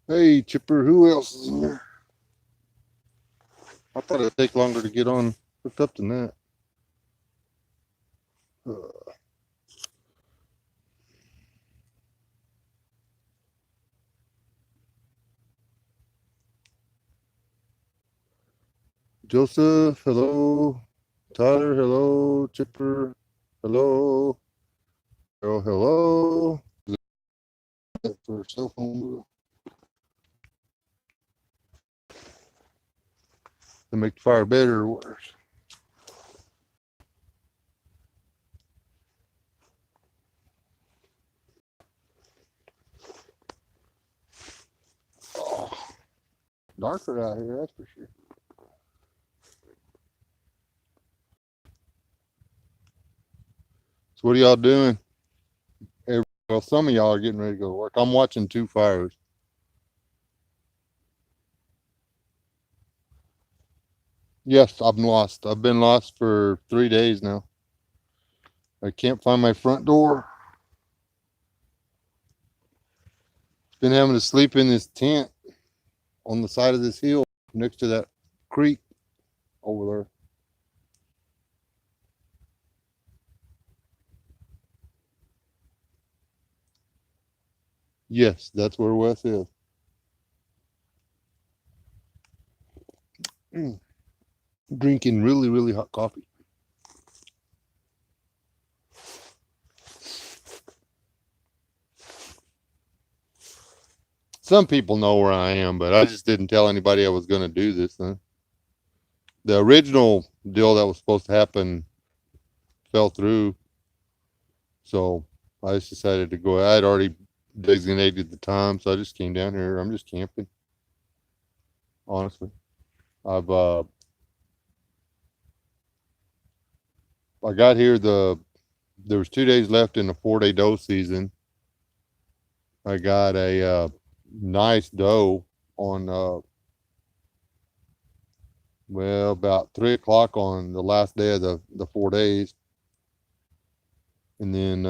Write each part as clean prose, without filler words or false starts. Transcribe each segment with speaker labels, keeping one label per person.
Speaker 1: Hey, Chipper, who else is in there? I thought it'd take longer to get on hooked up than that. Uh, Joseph, hello. Tyler, hello. Chipper, hello. Carol, hello. For cell phone to make the fire better or worse. Oh, darker out here, that's for sure. So what are y'all doing? Well, some of y'all are getting ready to go to work. I'm watching two fires. Yes, I'm lost. I've been lost for 3 days now. I can't find my front door. Been having to sleep in this tent on the side of this hill next to that creek over there. Yes, that's where Wes is. Mm. Drinking really, really hot coffee. Some people know where I am, but I just didn't tell anybody I was going to do this. Huh? The original deal that was supposed to happen fell through, so I just decided to go. I had already designated the time, so I just came down here. I'm just camping, honestly. I've I got here there was 2 days left in the 4 day doe season. I got a nice doe on well about 3 o'clock on the last day of the 4 days, and then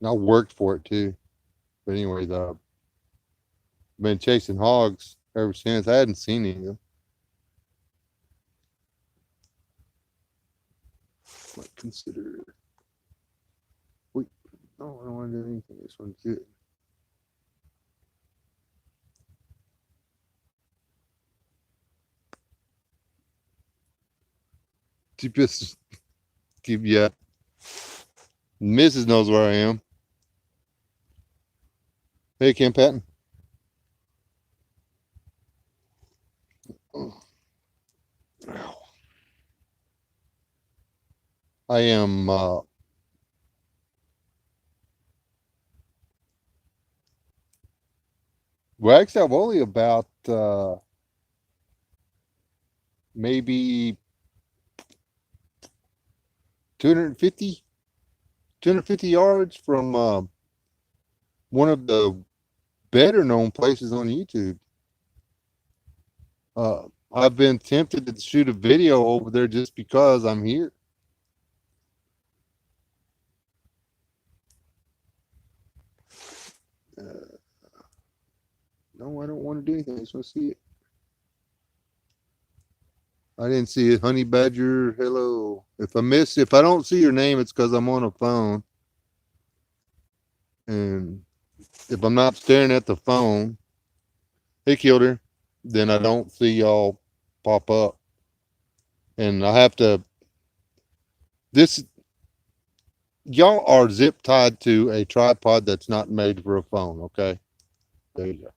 Speaker 1: I worked for it too. But anyway, the been chasing hogs ever since. I hadn't seen any of them. Might consider. Wait, no, I don't want to do anything. This one's good. GPS, yeah. Mrs. knows where I am. Hey, Kim Patton. I am well, actually, I'm only about maybe 250, 250 yards from one of the better known places on YouTube. Uh, I've been tempted to shoot a video over there just because I'm here. Uh, no, I don't want to do anything. I just want to see it. I didn't see it. Honey Badger, hello. If I don't see your name, it's because I'm on a phone. And if I'm not staring at the phone, hey, Kilder, then I don't see y'all pop up. And I have to, this, y'all are zip tied to a tripod that's not made for a phone, okay? There you go.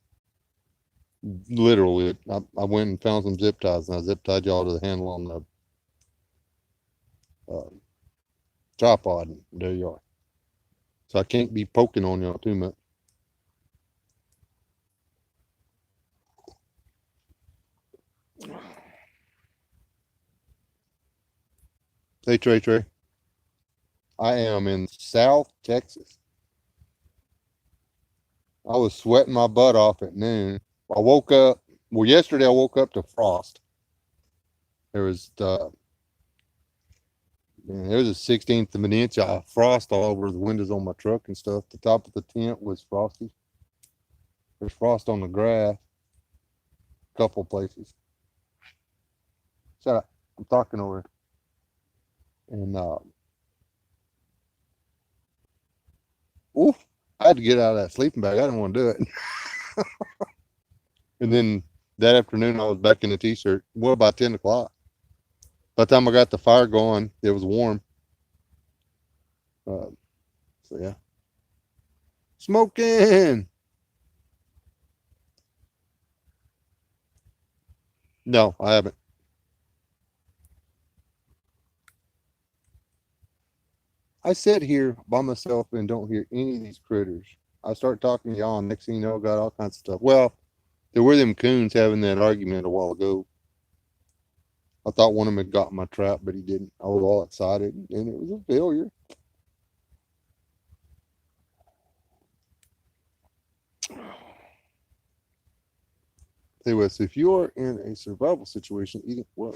Speaker 1: Literally, I went and found some zip ties and I zip tied y'all to the handle on the uh, tripod. And there you are. So I can't be poking on y'all too much. Hey, Trey, Trey. I am in South Texas. I was sweating my butt off at noon. I woke up, well, yesterday I woke up to frost. There was Man, there was a 16th of an inch of frost all over the windows on my truck and stuff. The top of the tent was frosty. There's frost on the grass, a couple places. Shut up. I'm talking over. And oof, I had to get out of that sleeping bag. I didn't want to do it. And then that afternoon, I was back in the t-shirt. Well, about 10 o'clock. By the time I got the fire going, it was warm. So yeah, smoking. No, I haven't. I sit here by myself and don't hear any of these critters. I start talking to y'all, and next thing you know, got all kinds of stuff. Well, there were them coons having that argument a while ago. I thought one of them had got my trap, but he didn't. I was all excited, and it was a failure. Say what? So if you are in a survival situation, eating whoa,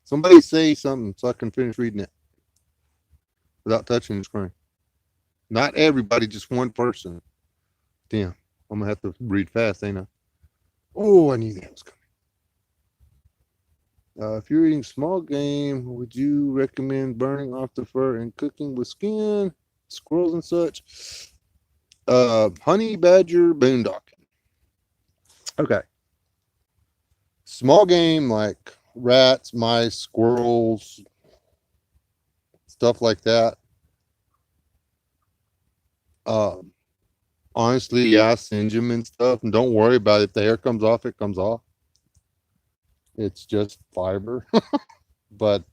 Speaker 1: somebody say something so I can finish reading it without touching the screen. Not everybody, just one person. Damn, I'm gonna have to read fast, ain't I? Oh, I knew that was coming. If you're eating small game, would you recommend burning off the fur and cooking with skin, squirrels and such? Honey badger boondocking. Okay. Small game like rats, mice, squirrels, stuff like that. Honestly, yeah, singe them and stuff, and don't worry about it. If the hair comes off, it comes off. It's just fiber. But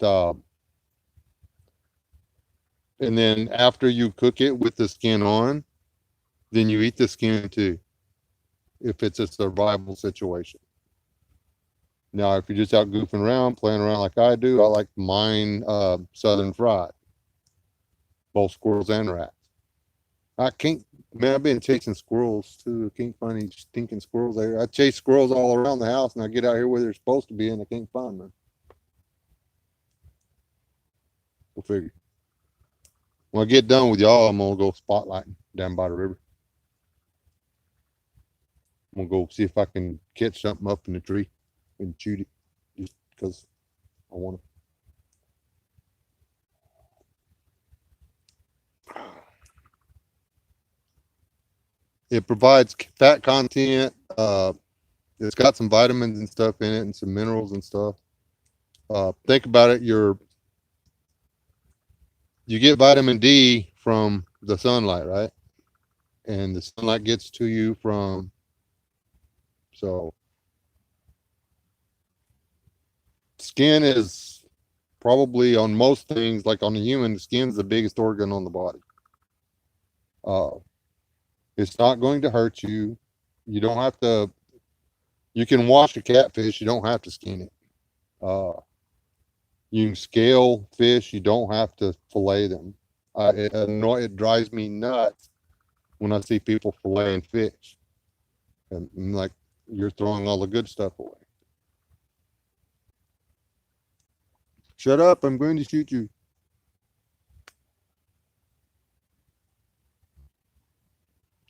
Speaker 1: and then after you cook it with the skin on, then you eat the skin too, if it's a survival situation. Now, if you're just out goofing around, playing around like I do, I like mine southern fried, both squirrels and rats. I can't, man, I've been chasing squirrels too. I can't find any stinking squirrels there. I chase squirrels all around the house, and I get out here where they're supposed to be, and I can't find them. Go figure. When I get done with y'all, I'm gonna go spotlighting down by the river. I'm gonna go see if I can catch something up in the tree and shoot it, just because I want to. It provides fat content. It's got some vitamins and stuff in it, and some minerals and stuff. Think about it. You get vitamin D from the sunlight, right? And the sunlight gets to you from, so skin is probably on most things, like on a human, the skin's the biggest organ on the body. Uh, it's not going to hurt you. You don't have to. You can wash a catfish. You don't have to skin it. Uh, you can scale fish. You don't have to fillet them. It drives me nuts when I see people filleting fish, and I'm like, you're throwing all the good stuff away. Shut up! I'm going to shoot you.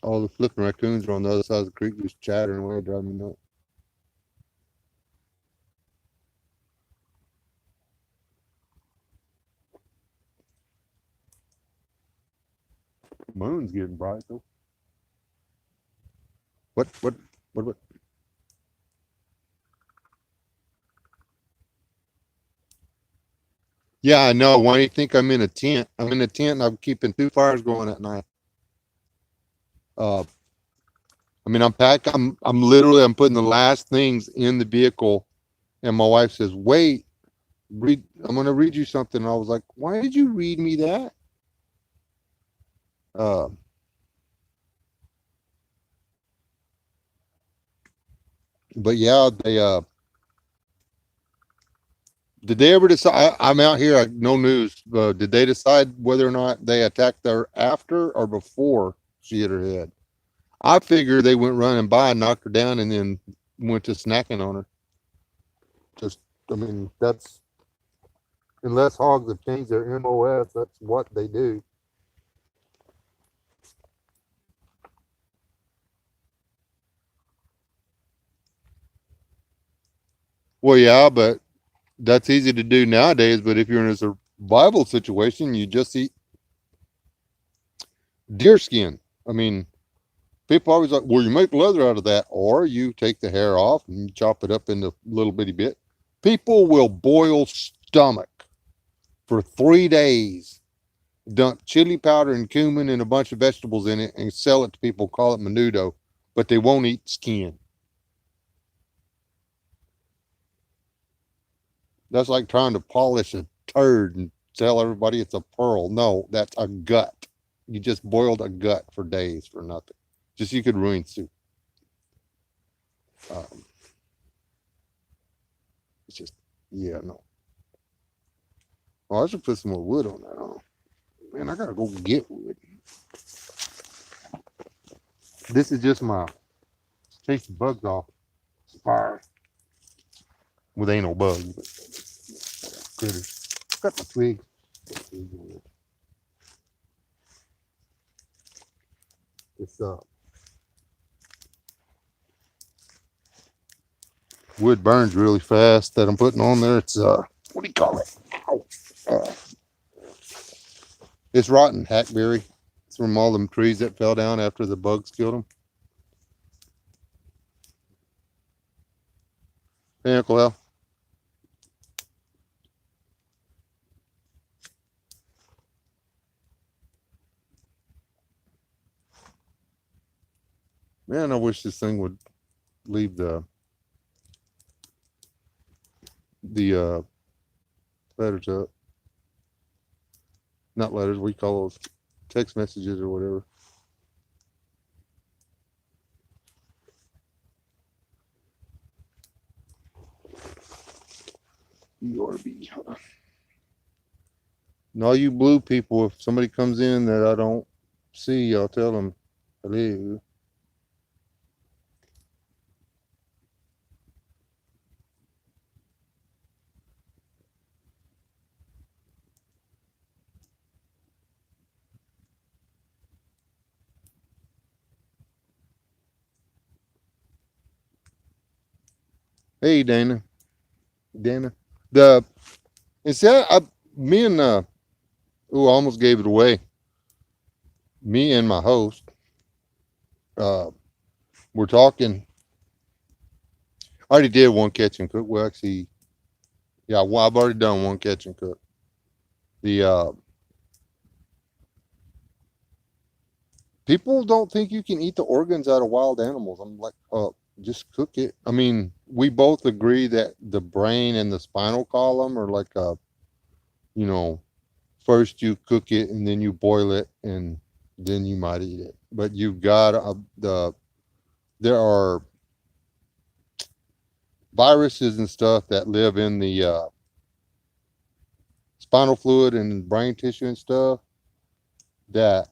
Speaker 1: All the flipping raccoons are on the other side of the creek, just chattering away, driving me nuts. Moon's getting bright though. What? What? What? Yeah, I know. Why do you think I'm in a tent? I'm in a tent and I'm keeping two fires going at night. Uh, I mean, I'm literally, I'm putting the last things in the vehicle, and my wife says, "Wait, read. I'm going to read you something." And I was like, "Why did you read me that?" Uh, but yeah, they did they ever decide? I'm out here, no news. Did they decide whether or not they attacked her after or before she hit her head? I figure they went running by, knocked her down, and then went to snacking on her. Just, I mean, Unless hogs have changed their MOS, that's what they do. Well, yeah, but that's easy to do nowadays. But if you're in a survival situation, you just eat deer skin. I mean, people always like, well, you make leather out of that, or you take the hair off and you chop it up into little bitty bit. People will boil stomach for 3 days, dump chili powder and cumin and a bunch of vegetables in it, and sell it to people. Call it menudo, but they won't eat skin. That's like trying to polish a turd and tell everybody it's a pearl. No, that's a gut. You just boiled a gut for days for nothing. Just you could ruin soup. Um, it's just, yeah, no. Oh, I should put some more wood on that. Oh, man, I gotta go get wood. This is just my chase the bugs off fire. Well, they ain't no bugs, but critters. Got the twigs. It's wood burns really fast that I'm putting on there. It's what do you call it? Ow. It's rotten hackberry. It's from all them trees that fell down after the bugs killed them. Hey, Uncle Al. Man, I wish this thing would leave the letters up. Not letters, we call those text messages or whatever. ERB. And all you blue people, if somebody comes in that I don't see, I'll tell them hello. Hey, Dana. Dana. The instead, me and I almost gave it away. Me and my host, we're talking. I already did one catch and cook. Well, actually, yeah, well, I've already done one catch and cook. The people don't think you can eat the organs out of wild animals. I'm like, just cook it. I mean, we both agree that the brain and the spinal column are like you know, first you cook it and then you boil it and then you might eat it. But you've got there are viruses and stuff that live in the spinal fluid and brain tissue and stuff that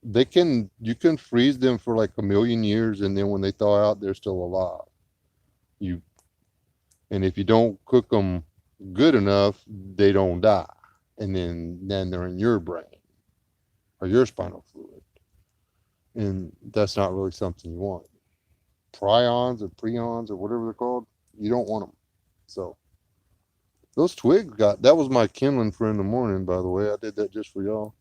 Speaker 1: you can freeze them for like 1,000,000 years, and then when they thaw out they're still alive. You and if you don't cook them good enough, they don't die, and then they're in your brain or your spinal fluid, and that's not really something you want. Prions or prions or whatever they're called, you don't want them. So those twigs that was my kindling for in the morning, by the way. I did that just for y'all.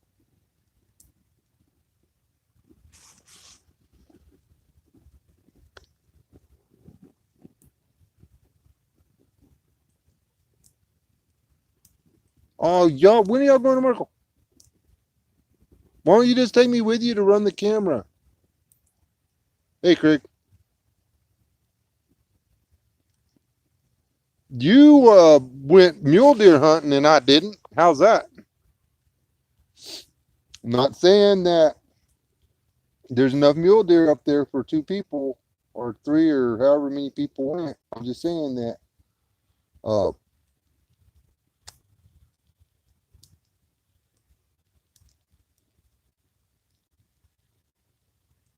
Speaker 1: Oh, y'all, when are y'all going to Merkle? Why don't you just take me with you to run the camera? Hey, Craig. You went mule deer hunting and I didn't. How's that? I'm not saying that there's enough mule deer up there for 2 people or 3 or however many people went. I'm just saying that uh,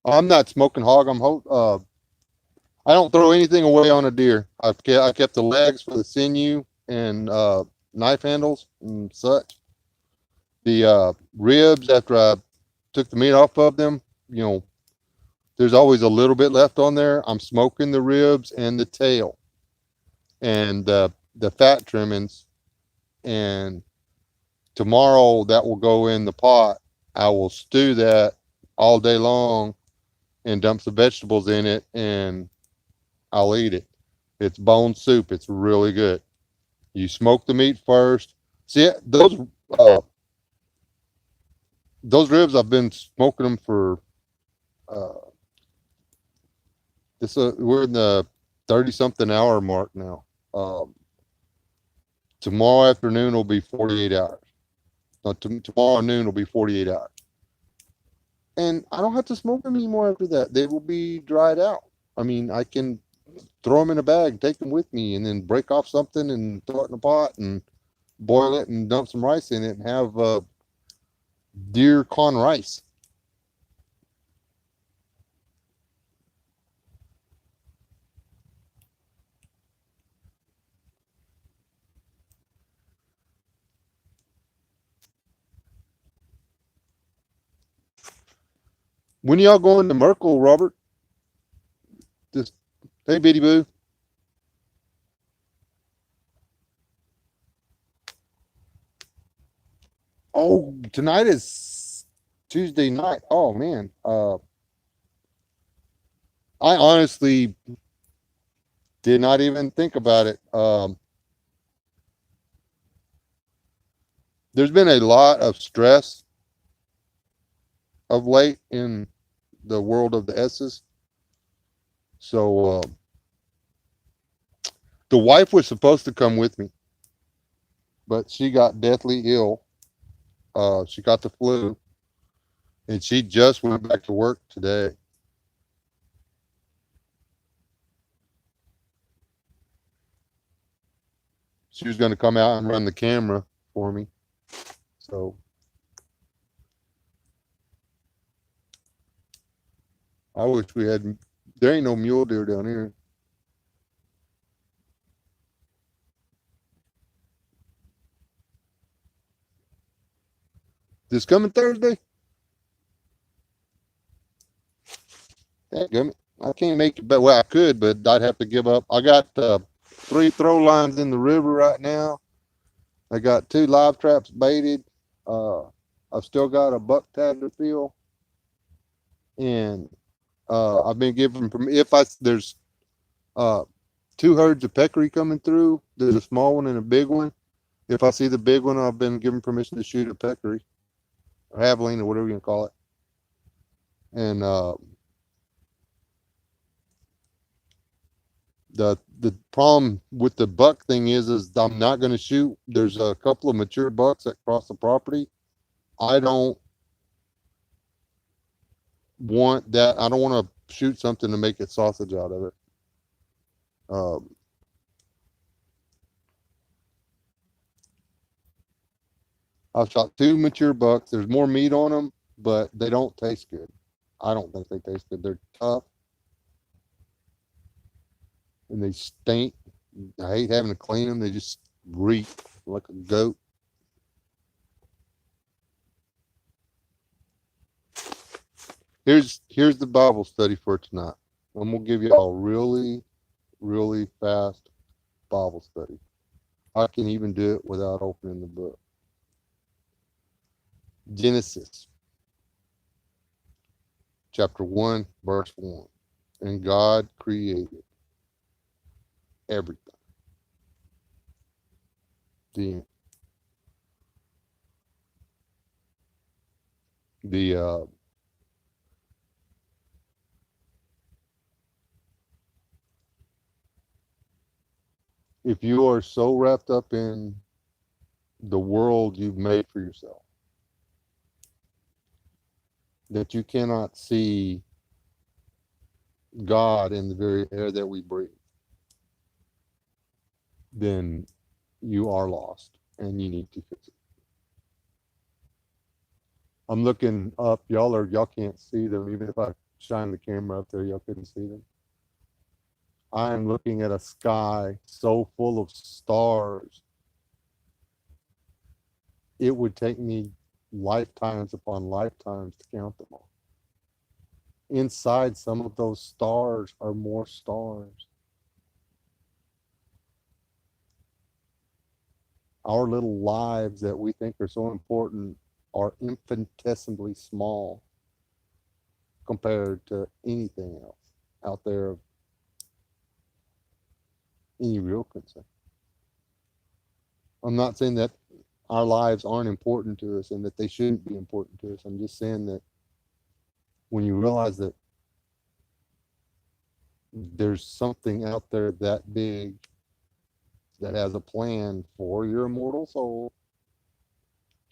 Speaker 1: I'm not smoking hog. I don't throw anything away on a deer. I kept the legs for the sinew and knife handles and such. The ribs, after I took the meat off of them, you know, there's always a little bit left on there. I'm smoking the ribs and the tail and the fat trimmings. And tomorrow that will go in the pot. I will stew that all day long and dump some vegetables in it, and I'll eat it. It's bone soup. It's really good. You smoke the meat first. See uh, those ribs. I've been smoking them for uh, this. We're in the 30 something hour mark now. Um, Tomorrow afternoon will be 48 hours. No, tomorrow noon will be 48 hours. And I don't have to smoke them anymore after that. They will be dried out. I mean, I can throw them in a bag, take them with me, and then break off something and throw it in a pot and boil it and dump some rice in it and have deer con rice. When y'all going to Merkel, Robert? Just hey, Bitty Boo. Oh, tonight is Tuesday night. Oh man, I honestly did not even think about it. There's been a lot of stress of late in the world of the S's. So the wife was supposed to come with me, but she got deathly ill. She got the flu, and she just went back to work today. She was going to come out and run the camera for me. So I wish we had. There ain't no mule deer down here. This coming Thursday? Dadgummit. I can't make it, but well, I could, but I'd have to give up. I got 3 throw lines in the river right now. I got 2 live traps baited. Uh, I've still got a buck tag to fill, and I've been given from if I there's uh, 2 herds of peccary coming through. There's a small one and a big one. If I see the big one, I've been given permission to shoot a peccary or javelin or whatever you can call it. And the problem with the buck thing is I'm not going to shoot. There's a couple of mature bucks that cross the property. I don't want that. I don't want to shoot something to make it sausage out of it. Um, I've shot 2 mature bucks. There's more meat on them, but they don't taste good. I don't think they taste good. They're tough and they stink. I hate having to clean them. They just reek like a goat. Here's the Bible study for tonight. I'm gonna give you all really fast Bible study. I can even do it without opening the book. Genesis chapter 1, verse 1. And God created everything. The the if you are so wrapped up in the world you've made for yourself that you cannot see God in the very air that we breathe, then you are lost and you need to fix it. I'm looking up. Y'all can't see them. Even if I shine the camera up there, y'all couldn't see them. I am looking at a sky so full of stars it would take me lifetimes upon lifetimes to count them all. Inside some of those stars are more stars. Our little lives that we think are so important are infinitesimally small compared to anything else out there of any real concern. I'm not saying that our lives aren't important to us and that they shouldn't be important to us. I'm just saying that when you realize that there's something out there that big that has a plan for your immortal soul,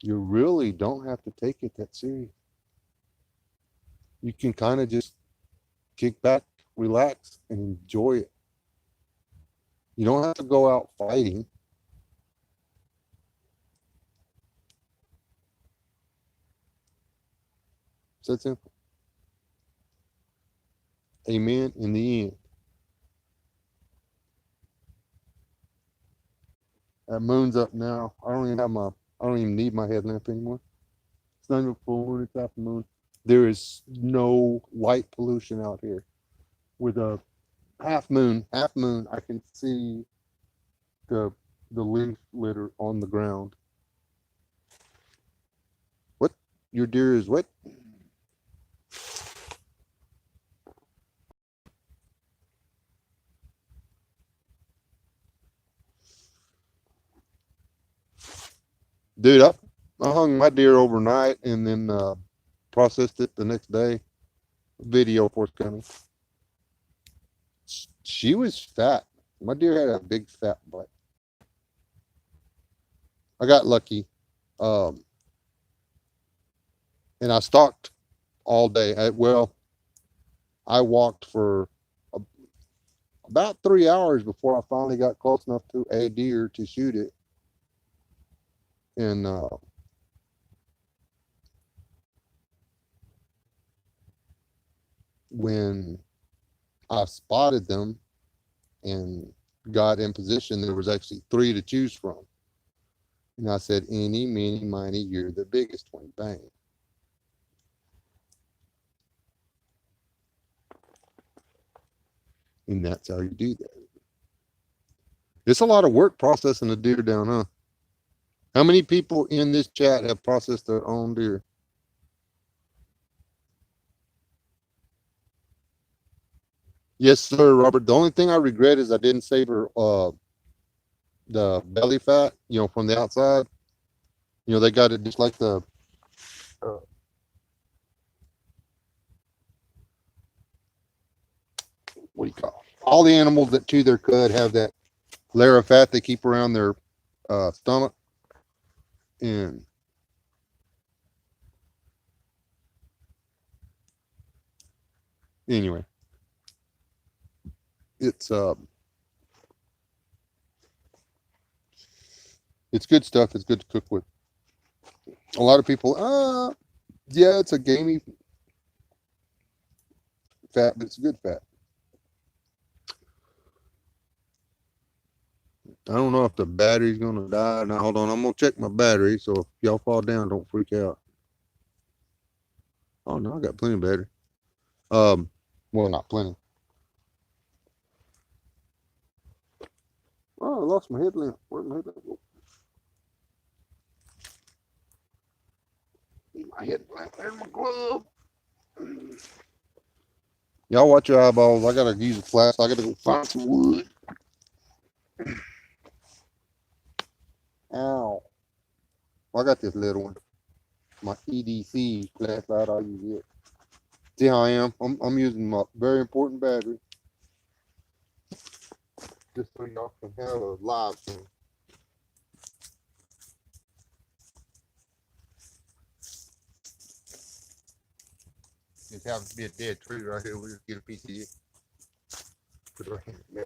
Speaker 1: you really don't have to take it that serious. You can kind of just kick back, relax, and enjoy it. You don't have to go out fighting. It's that simple. Amen. In the end, that moon's up now. I don't even need my headlamp anymore. It's not even full moon. It's half a moon. There is no light pollution out here. With a half moon, I can see the the leaf litter on the ground. What? Your deer is what? Dude, I hung my deer overnight and then processed it the next day. Video forthcoming. She was fat. My deer had a big fat butt. I got lucky. Um, and I stalked all day. I walked for about 3 hours before I finally got close enough to a deer to shoot it. And when I spotted them and got in position, there was actually three to choose from. And I said, "Eeny, meeny, miny, you're the biggest one." Bang. And that's how you do that. It's a lot of work processing a deer down, huh? How many people in this chat have processed their own deer? Yes, sir, Robert. The only thing I regret is I didn't savor the belly fat, from the outside. They got it just like the uh, what do you call it? All the animals that chew their cud have that layer of fat they keep around their stomach. And anyway, it's it's good stuff. It's good to cook with. A lot of people, yeah, it's a gamey fat, but it's good fat. I don't know if the battery's gonna die. Now hold on, I'm gonna check my battery. So if y'all fall down, don't freak out. Oh no, I got plenty of battery. Um, well, not plenty. Oh, I lost my headlamp. Where'd my headlamp go? My headlamp. There's my glove. Y'all watch your eyeballs. I gotta use a flash. I gotta go find some wood. Ow. Well, I got this little one. My EDC flashlight. I'll use it. See how I am? I'm using my very important battery. Just so y'all can have a live thing. Just happens to be a dead tree right here. We'll just get a piece of it. Put it right here.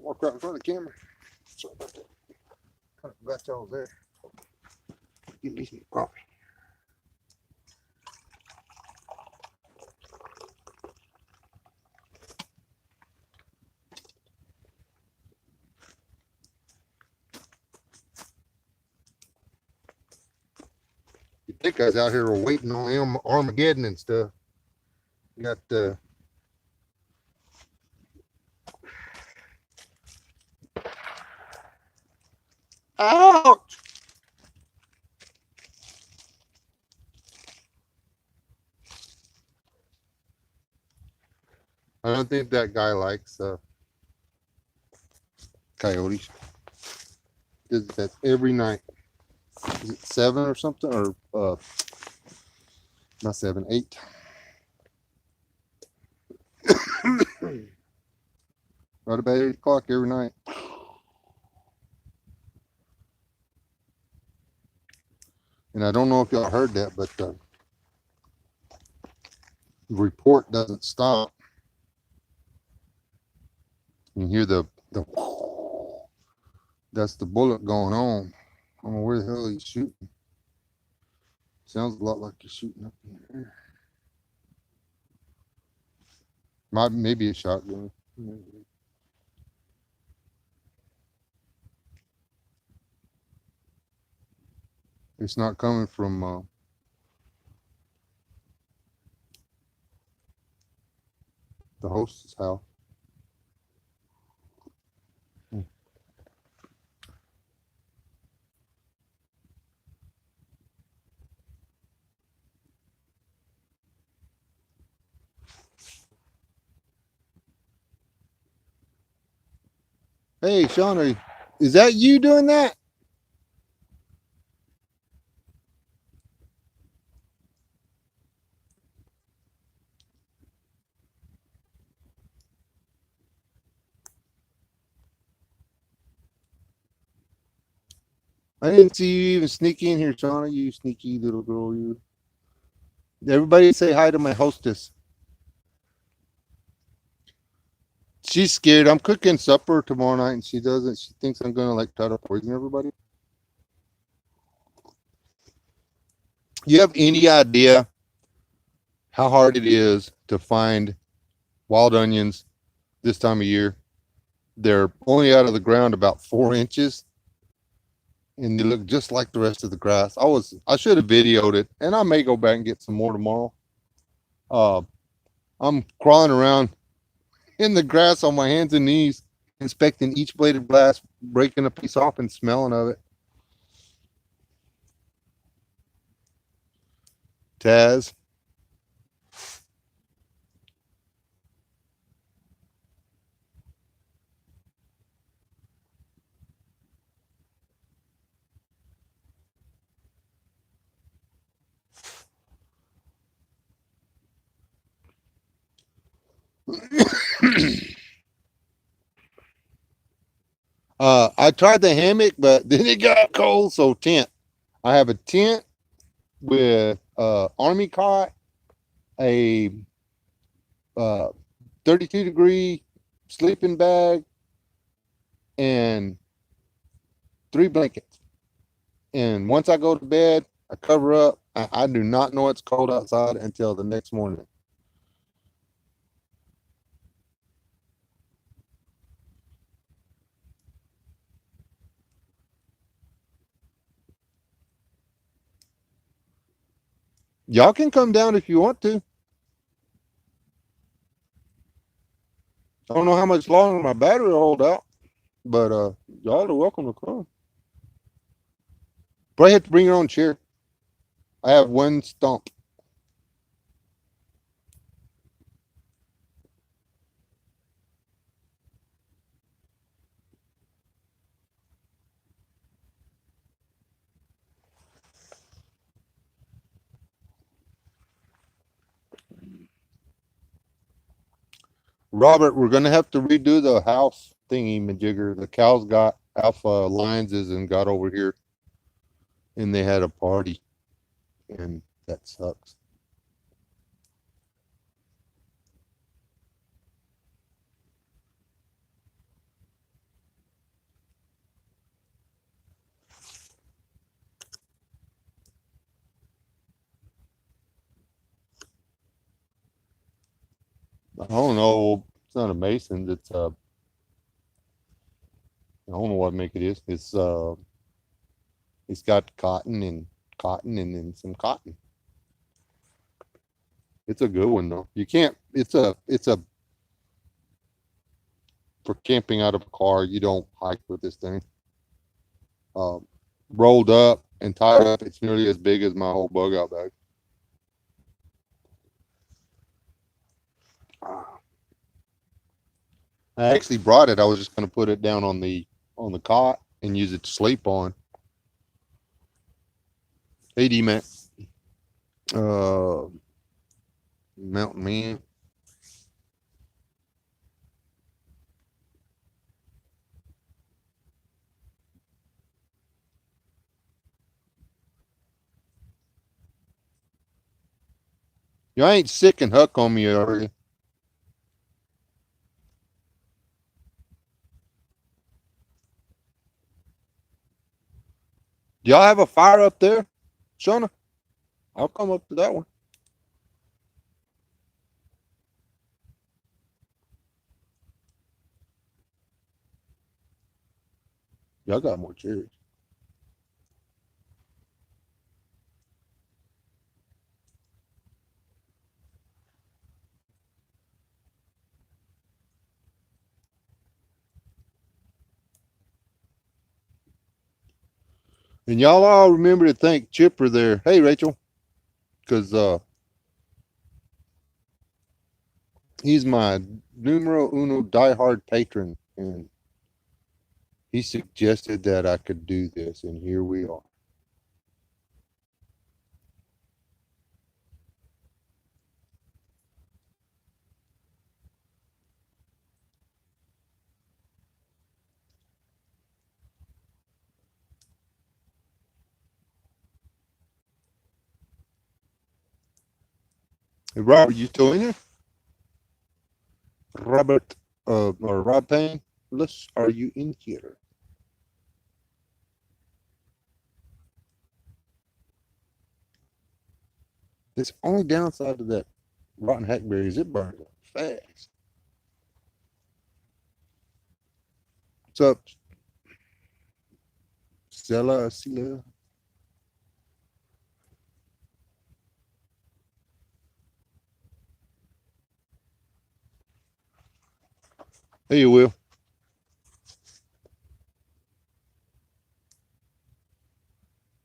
Speaker 1: walk right in front of the camera. Sorry about that. Kind of forgot y'all was there. Give me some coffee. You think I was out here waiting on Armageddon and stuff. Got ouch! I don't think that guy likes coyotes. That's every night. Is it 7 or something? Or not 7, 8. Right about 8 o'clock every night. And I don't know if y'all heard that, but the report doesn't stop. You hear the that's the bullet going on. I don't know where the hell he's shooting. Sounds a lot like he's shooting up in the air. Maybe a shotgun. It's not coming from the host's house. Hey, Sean, is that you doing that? I didn't see you even sneak in here, Shauna. You sneaky little girl, you. Everybody say hi to my hostess. She's scared. I'm cooking supper tomorrow night, and she doesn't. She thinks I'm gonna like try to poison everybody. You have any idea how hard it is to find wild onions this time of year? They're only out of the ground about 4 inches, and they look just like the rest of the grass. I should have videoed it, and I may go back and get some more tomorrow. I'm crawling around in the grass on my hands and knees, inspecting each blade of grass, breaking a piece off and smelling of it. Taz. I tried the hammock, but then it got cold, so tent. I have a tent with army cot, a 32-degree sleeping bag, and 3 blankets. And once I go to bed, I cover up. I do not know it's cold outside until the next morning. Y'all can come down if you want to. I don't know how much longer my battery will hold out, but y'all are welcome to come. Probably have to bring your own chair. I have one stump. Robert, we're gonna have to redo the house thingy majigger. The cows got alpha lions and got over here, and they had a party, and that sucks. I don't know. It's not a mason. It's I don't know what make it is. It's got cotton and then some cotton. It's a good one though. You can't. It's a for camping out of a car. You don't hike with this thing. Um, Rolled up and tied up. It's nearly as big as my whole bug out bag. I actually brought it. I was just going to put it down on the cot and use it to sleep on. AD man, uh, Mountain Man. You ain't sick and huck on me, are you? Do y'all have a fire up there, Shona? I'll come up to that one. Y'all got more cherries. And y'all all remember to thank Chipper there. Hey, Rachel, because he's my numero uno diehard patron, and he suggested that I could do this, and here we are. Hey, Robert, you still in here? Robert, or Rob Payne, are you in here? The only downside to that rotten hackberry is it burns up fast. What's up, Stella? Hey, you will.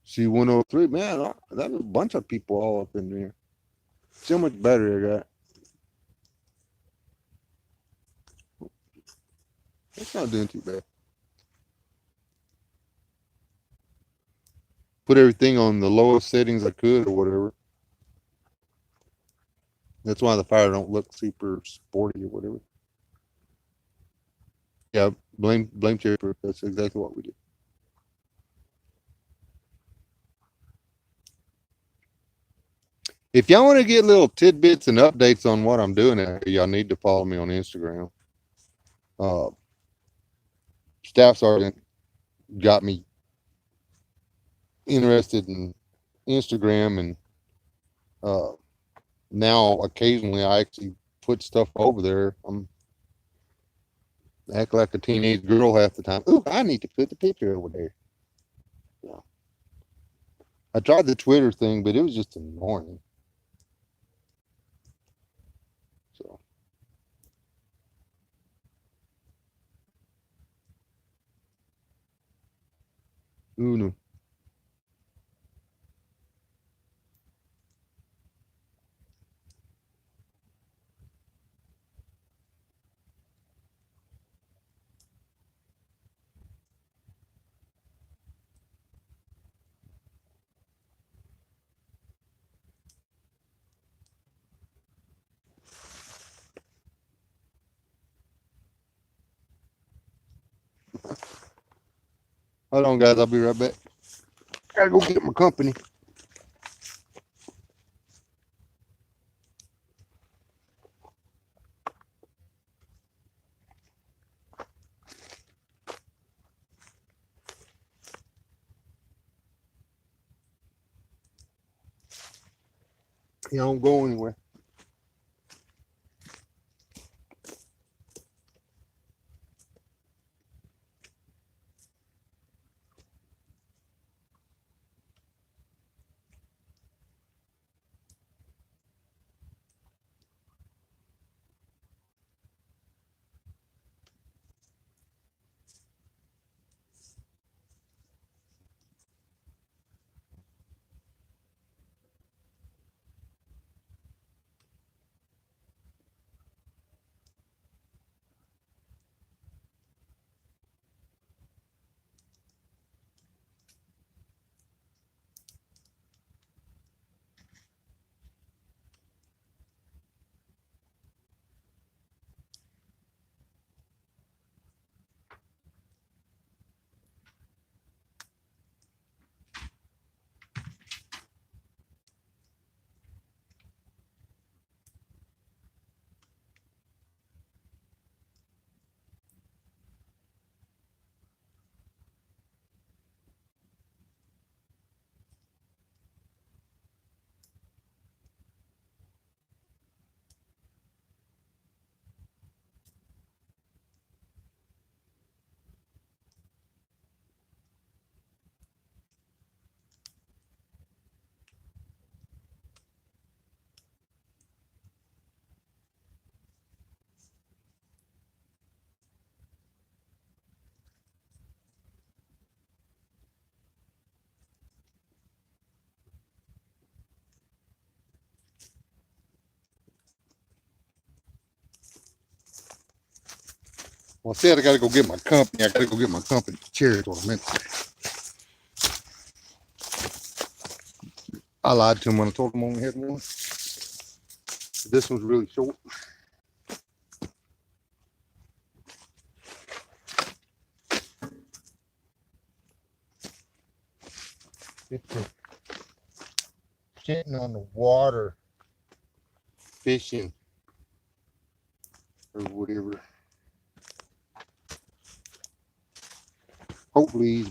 Speaker 1: C103, man, that was a bunch of people all up in there. See how much battery I got. It's not doing too bad. Put everything on the lowest settings I could or whatever. That's why the fire don't look super sporty or whatever. Yeah, blame Chipper. That's exactly what we did. If y'all want to get little tidbits and updates on what I'm doing out here, y'all need to follow me on Instagram. Uh, Staff Sergeant got me interested in Instagram, and uh, now occasionally I actually put stuff over there. I'm act like a teenage girl half the time. Ooh, I need to put the picture over there. Yeah. I tried the Twitter thing, but it was just annoying. So, no. Hold on, guys. I'll be right back. Gotta go get my company. You don't go anywhere. Well, I said I gotta go get my company. I gotta go get my company chair is what I meant to say. I lied to him when I told him I only had one. This one's really short. It's for sitting on the water, fishing, or whatever. Hopefully,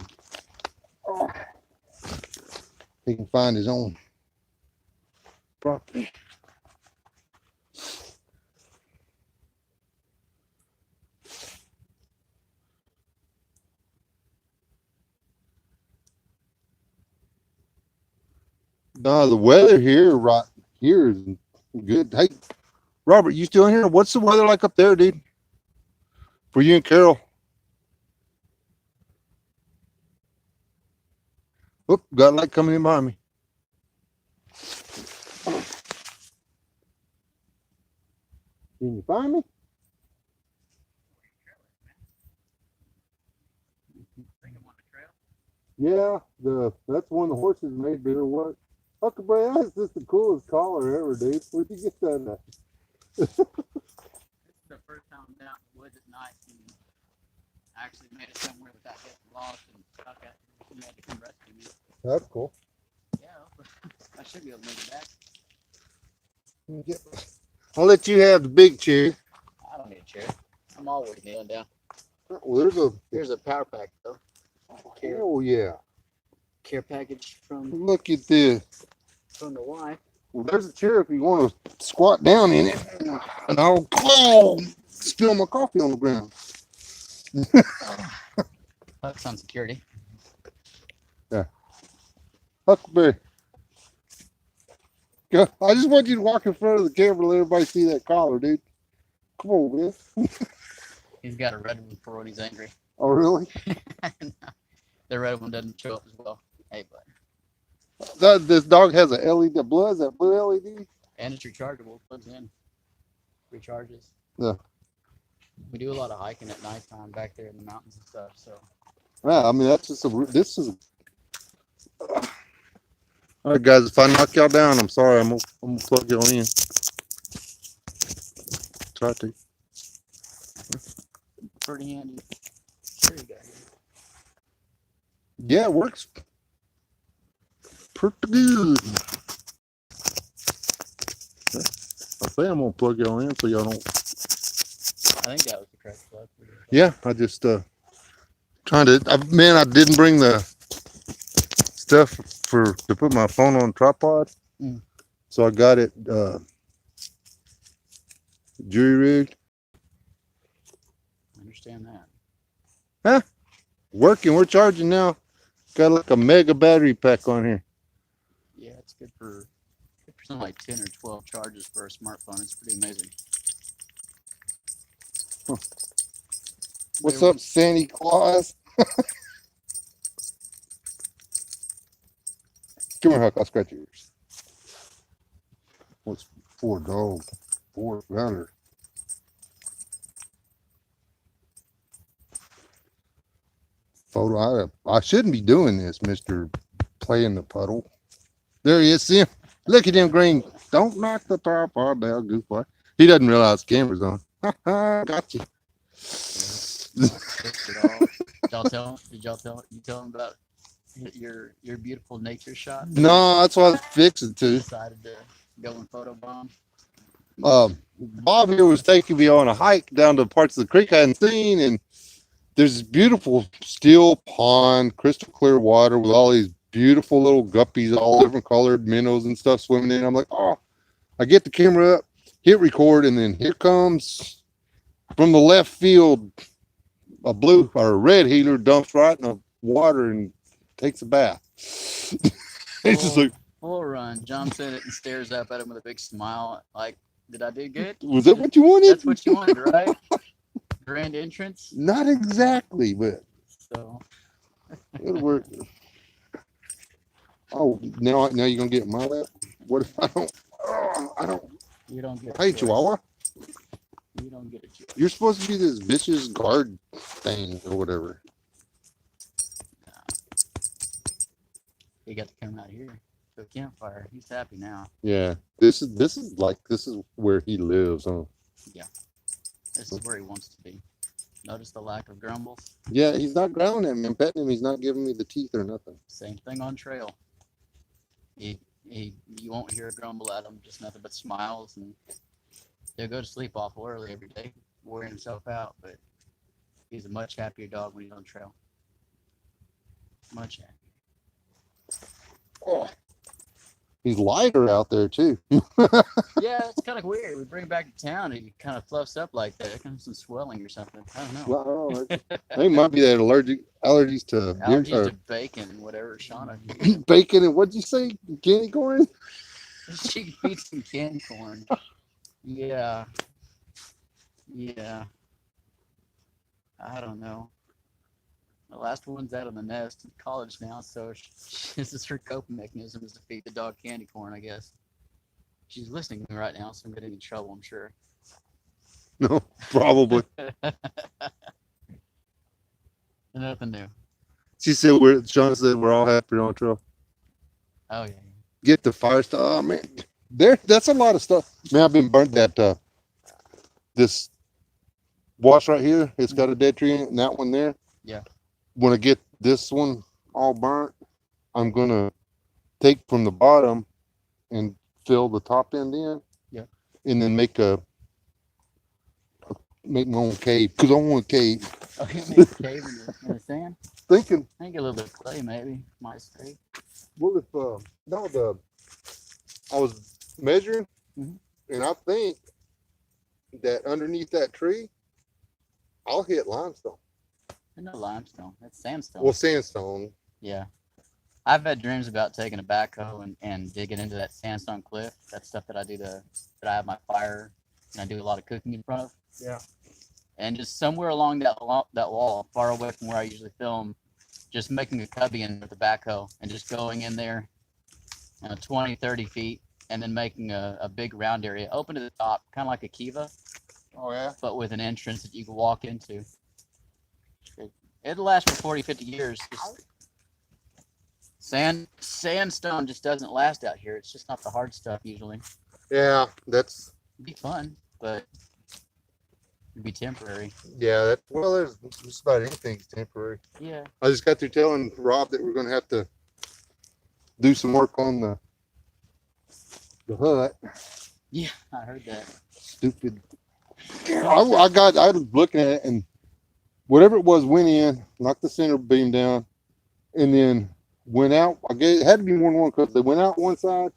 Speaker 1: he can find his own property. No, the weather here right here is good. Hey, Robert, you still in here? What's the weather like up there, dude? For you and Carol? Oop, got a light coming in behind me. Can you find me? Yeah, that's one the horses made better what? Huckleberry, that's just the coolest collar ever, dude. Where'd you get that at?
Speaker 2: This is the first time I'm down in the woods at night and actually made it somewhere without getting lost and stuck at. You had to come rescue me.
Speaker 1: That's cool.
Speaker 2: Yeah, I should be able to make it back.
Speaker 1: I'll let you have the big chair.
Speaker 2: I don't need a chair. I'm always kneeling down.
Speaker 1: Well,
Speaker 2: Here's a power pack though.
Speaker 1: oh yeah.
Speaker 2: Care package from
Speaker 1: Look at this.
Speaker 2: the wife.
Speaker 1: Well, there's a chair if you want to squat down in it. And I'll spill my coffee on the ground.
Speaker 2: That's on security.
Speaker 1: Huckleberry. I just want you to walk in front of the camera and let everybody see that collar, dude. Come on, man.
Speaker 2: He's got a red one for when he's angry.
Speaker 1: Oh, really?
Speaker 2: The red one doesn't show up as well. Hey, bud.
Speaker 1: This dog has a LED. The blood is that blue LED?
Speaker 2: And it's rechargeable. Plugs in. Recharges.
Speaker 1: Yeah.
Speaker 2: We do a lot of hiking at nighttime back there in the mountains and stuff. So.
Speaker 1: Yeah, I mean that's just this is. All right, guys. If I knock y'all down, I'm sorry. I'm gonna plug y'all in. Try to.
Speaker 2: Pretty handy. Sure you got it.
Speaker 1: Yeah, it works pretty good. I say I'm gonna plug y'all in so y'all don't.
Speaker 2: I think that was the correct plug.
Speaker 1: Yeah, I just trying to. Man, I didn't bring the stuff to put my phone on tripod, so I got it jury rigged.
Speaker 2: I understand that.
Speaker 1: Huh? Working. We're charging now. Got like a mega battery pack on here.
Speaker 2: Yeah, it's good for something like 10 or 12 charges for a smartphone. It's pretty amazing.
Speaker 1: Huh. What's up, Santa Claus? Come here, Huck. I'll scratch your ears. What's poor dog? Poor runner. Photo. I shouldn't be doing this, Mr. Play in the puddle. There he is. See him? Look at him, Green. Don't knock the tripod down, goofball. He doesn't realize the camera's on. Got you.
Speaker 2: Did y'all tell him about your beautiful nature shot?
Speaker 1: No, that's what I was fixing to.
Speaker 2: Decided to go and photobomb.
Speaker 1: Bob here was taking me on a hike down to parts of the creek I hadn't seen, and there's this beautiful still pond, crystal clear water with all these beautiful little guppies, all different colored minnows and stuff swimming in. I'm like, oh, I get the camera up, hit record, and then here comes from the left field a blue or a red heeler dumps right in the water and takes a bath. It's just like
Speaker 2: full run, jumps in it and stares up at him with a big smile. Like, did I do good?
Speaker 1: Was that what you wanted?
Speaker 2: That's what you wanted, right? Grand entrance?
Speaker 1: Not exactly, but
Speaker 2: so
Speaker 1: it'll work. Oh, now you're gonna get my lap? What if I don't? Oh, I don't.
Speaker 2: You don't get.
Speaker 1: Hey, Chihuahua.
Speaker 2: You don't get a choice.
Speaker 1: You're supposed to be this bitch's guard thing or whatever.
Speaker 2: He got to come out here to a campfire. He's happy now.
Speaker 1: Yeah. This is where he lives, huh?
Speaker 2: This is where he wants to be. Notice the lack of grumbles.
Speaker 1: Yeah, he's not growling at me. I'm petting him. He's not giving me the teeth or nothing.
Speaker 2: Same thing on trail. You won't hear a grumble at him. Just nothing but smiles, and he'll go to sleep awful early every day, wearing himself out. But he's a much happier dog when he's on trail. Much happier.
Speaker 1: Oh. He's lighter out there too.
Speaker 2: Yeah, it's kind of weird. We bring him back to town, and he kind of fluffs up like that. There comes some swelling or something. I don't know.
Speaker 1: Well, I think it might be that allergies to
Speaker 2: Allergies to bacon and whatever Shauna.
Speaker 1: bacon and what'd you say? Candy corn?
Speaker 2: She eats some candy corn. Yeah. Yeah. I don't know. The last one's out of the nest in college now, so this is her coping mechanism, is to feed the dog candy corn, I guess. She's listening to me right now, so I'm getting in trouble, I'm sure.
Speaker 1: No, probably.
Speaker 2: Nothing new.
Speaker 1: She said Sean said we're all happy on trail.
Speaker 2: Oh, yeah.
Speaker 1: Get the fire stuff. Oh man. That's a lot of stuff. Man, I've been burnt that this wash right here. It's got a dead tree in it, and that one there.
Speaker 2: Yeah.
Speaker 1: When I get this one all burnt, I'm gonna take from the bottom and fill the top end in.
Speaker 2: Yeah.
Speaker 1: And then make my own cave because I want a cave.
Speaker 2: Oh, you made a cave in the sand?
Speaker 1: Thinking,
Speaker 2: I think a little bit of clay, maybe. Might stay.
Speaker 1: what if I was measuring,
Speaker 2: Mhm.
Speaker 1: and I think that underneath that tree, I'll hit limestone.
Speaker 2: No limestone. That's sandstone.
Speaker 1: Well, sandstone.
Speaker 2: Yeah. I've had dreams about taking a backhoe and digging into that sandstone cliff. That's stuff that I do that I have my fire and I do a lot of cooking in front of.
Speaker 1: Yeah.
Speaker 2: And just somewhere along that wall, far away from where I usually film, just making a cubby in with the backhoe and just going in there 20, 30 feet and then making a big round area open to the top, kind of like a kiva.
Speaker 1: Oh yeah.
Speaker 2: But with an entrance that you can walk into. It'll last for 40, 50 years. Sandstone just doesn't last out here. It's just not the hard stuff usually.
Speaker 1: Yeah,
Speaker 2: It'd be fun, but it'd be temporary.
Speaker 1: yeah. There's just about anything's temporary.
Speaker 2: Yeah.
Speaker 1: I just got through telling Rob that we're gonna have to do some work on the hut.
Speaker 2: Yeah, I heard that.
Speaker 1: Stupid. I was looking at it, and whatever it was went in, knocked the center beam down, and then went out. I guess it had to be more than one because they went out one side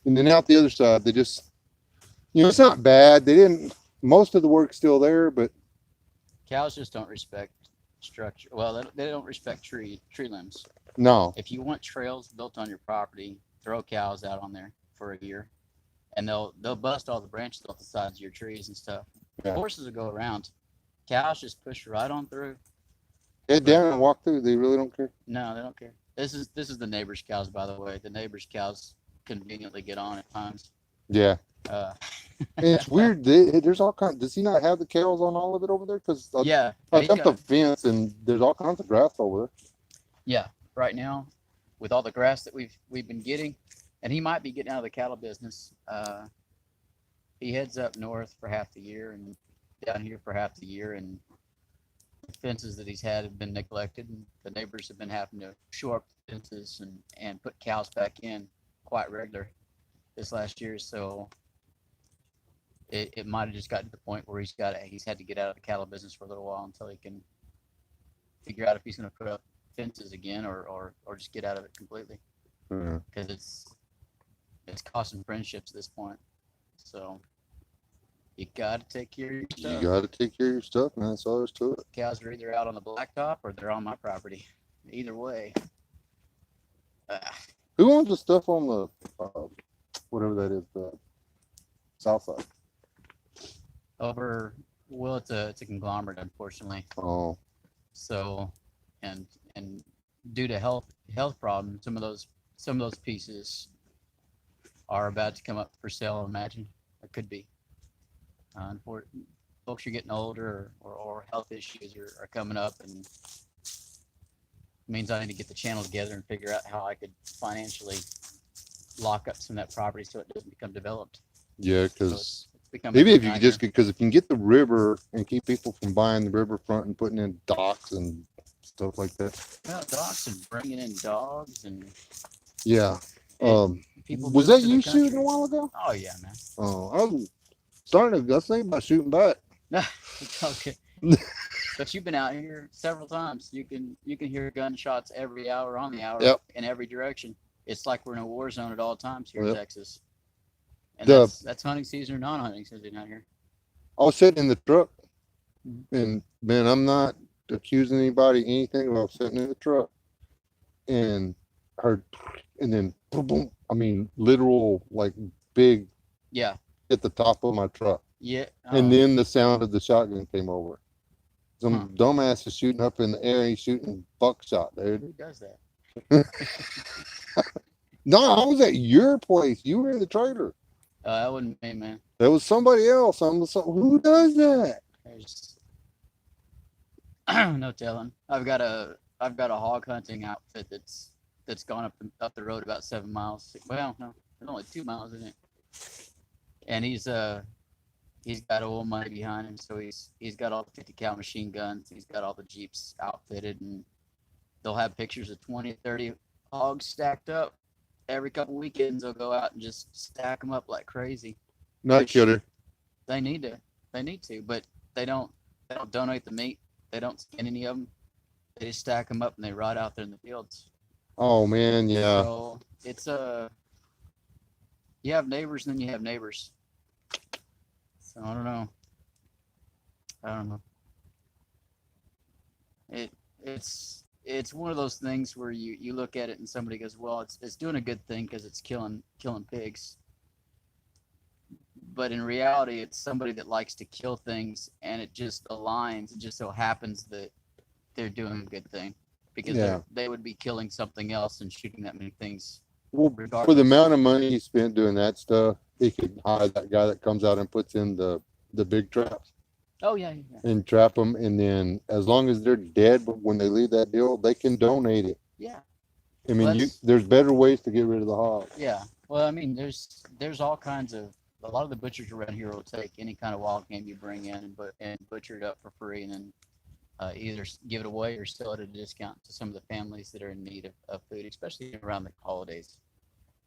Speaker 1: and then out the other side. They just, it's not bad. They didn't. Most of the work's still there, but
Speaker 2: Cows just don't respect structure. Well, they don't respect tree limbs.
Speaker 1: no.
Speaker 2: If you want trails built on your property, throw cows out on there for a year, and they'll bust all the branches off the sides of your trees and stuff.
Speaker 1: Yeah.
Speaker 2: Horses will go around. Cows just push right on through.
Speaker 1: Head down and walk through. They really don't care.
Speaker 2: No, they don't care. This is the neighbor's cows, by the way. The neighbor's cows conveniently get on at times.
Speaker 1: Yeah.
Speaker 2: Uh,
Speaker 1: And it's weird. There's all kinds. Does he not have the cows on all of it over there? Because
Speaker 2: yeah,
Speaker 1: I
Speaker 2: he's
Speaker 1: jumped the
Speaker 2: got-
Speaker 1: fence and there's all kinds of grass over there.
Speaker 2: yeah. Right now, with all the grass that we've been getting, and he might be getting out of the cattle business. He heads up north for half the year and down here for half the year, and the fences that he's had have been neglected, and the neighbors have been having to shore up the fences and put cows back in quite regular this last year. So it might have just gotten to the point where he's had to get out of the cattle business for a little while until he can figure out if he's going to put up fences again or just get out of it completely,
Speaker 1: Yeah.
Speaker 2: because it's costing friendships at this point. So you got to take care of your
Speaker 1: You
Speaker 2: stuff.
Speaker 1: got to take care of your stuff, man. That's all there's to it.
Speaker 2: Cows are either out on the blacktop or they're on my property. Either way.
Speaker 1: Who owns the stuff on the whatever that is, the south side?
Speaker 2: It's a conglomerate, unfortunately.
Speaker 1: Oh,
Speaker 2: So, and due to health problems, some of those pieces are about to come up for sale. I imagine it could be. folks are getting older or health issues are coming up, and it means I need to get the channel together and figure out how I could financially lock up some of that property so it doesn't become developed.
Speaker 1: Yeah,
Speaker 2: So
Speaker 1: because
Speaker 2: it's becoming
Speaker 1: maybe
Speaker 2: a
Speaker 1: if you could
Speaker 2: nightmare.
Speaker 1: just because if you can get the river and keep people from buying the riverfront and putting in docks and stuff like that.
Speaker 2: Well, dogs and bringing in dogs and
Speaker 1: Yeah.
Speaker 2: it, people
Speaker 1: Was
Speaker 2: moving
Speaker 1: that
Speaker 2: to the
Speaker 1: you shooting
Speaker 2: country.
Speaker 1: a while ago?
Speaker 2: Oh yeah, man.
Speaker 1: Oh, I was starting to. I was thinking about shooting back.
Speaker 2: Okay. But you've been out here several times. You can hear gunshots every hour on the hour
Speaker 1: Yep.
Speaker 2: in every direction. It's like we're in a war zone at all times here in
Speaker 1: Yep.
Speaker 2: Texas. And
Speaker 1: The
Speaker 2: that's hunting season or non-hunting season out here.
Speaker 1: I was sitting in the truck,
Speaker 2: Mhm.
Speaker 1: and man, I'm not accusing anybody anything. But I was sitting in the truck and heard, and then boom, boom. I mean, literal like big
Speaker 2: Yeah.
Speaker 1: at the top of my truck,
Speaker 2: Yeah.
Speaker 1: and
Speaker 2: Oh,
Speaker 1: then the sound of the shotgun came over.
Speaker 2: huh.
Speaker 1: Some dumbass is shooting up in the air. He's shooting buckshot, dude.
Speaker 2: Who does that?
Speaker 1: No, I was at your place. You were in the trailer.
Speaker 2: That wouldn't be me, man.
Speaker 1: There was somebody else. Who does that?
Speaker 2: There's no telling. I've got a hog hunting outfit that's gone up the road about 7 miles. Well, no, there's only 2 miles in it. And he's got old money behind him, so he's got all the 50 cal machine guns. He's got all the Jeeps outfitted, and they'll have pictures of 20, 30 hogs stacked up. Every couple weekends, they'll go out and just stack them up like crazy.
Speaker 1: Not
Speaker 2: Which
Speaker 1: killer.
Speaker 2: they need to, but they don't. They don't donate the meat. They don't skin any of them. They just stack them up and they rot out there in the fields.
Speaker 1: Oh man, yeah.
Speaker 2: So it's you have neighbors and then you have neighbors. So I don't know. I don't know. It's one of those things where you look at it and somebody goes, well, it's doing a good thing because it's killing pigs. But in reality, it's somebody that likes to kill things, and it just aligns. It just so happens that they're doing a good thing because
Speaker 1: Yeah.
Speaker 2: they would be killing something else and shooting that many things.
Speaker 1: Well, for the
Speaker 2: Regardless.
Speaker 1: amount of money he spent doing that stuff, he could hire that guy that comes out and puts in the big traps
Speaker 2: Oh yeah, yeah,
Speaker 1: and trap them, and then as long as they're dead, but when they leave that deal, they can donate it.
Speaker 2: yeah.
Speaker 1: I mean,
Speaker 2: Well,
Speaker 1: there's better ways to get rid of the hog.
Speaker 2: yeah. Well, I mean, there's all kinds of a lot of the butchers around here will take any kind of wild game you bring in and butcher it up for free, and then either give it away or sell it at a discount to some of the families that are in need of food, especially around the holidays.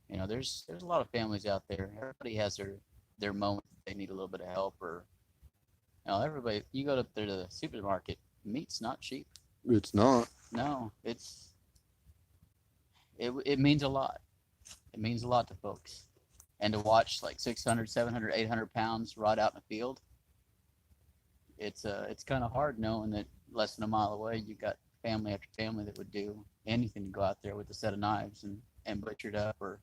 Speaker 2: You know, there's a lot of families out there. Everybody has their moment they need a little bit of help, or everybody. You go up there to the supermarket, meat's not cheap.
Speaker 1: It's not.
Speaker 2: No, it means a lot. It means a lot to folks. And to watch like 600, 700, 800 pounds rot out in the field, it's kind of hard knowing that less than a mile away you got family after family that would do anything to go out there with a set of knives and butcher it up or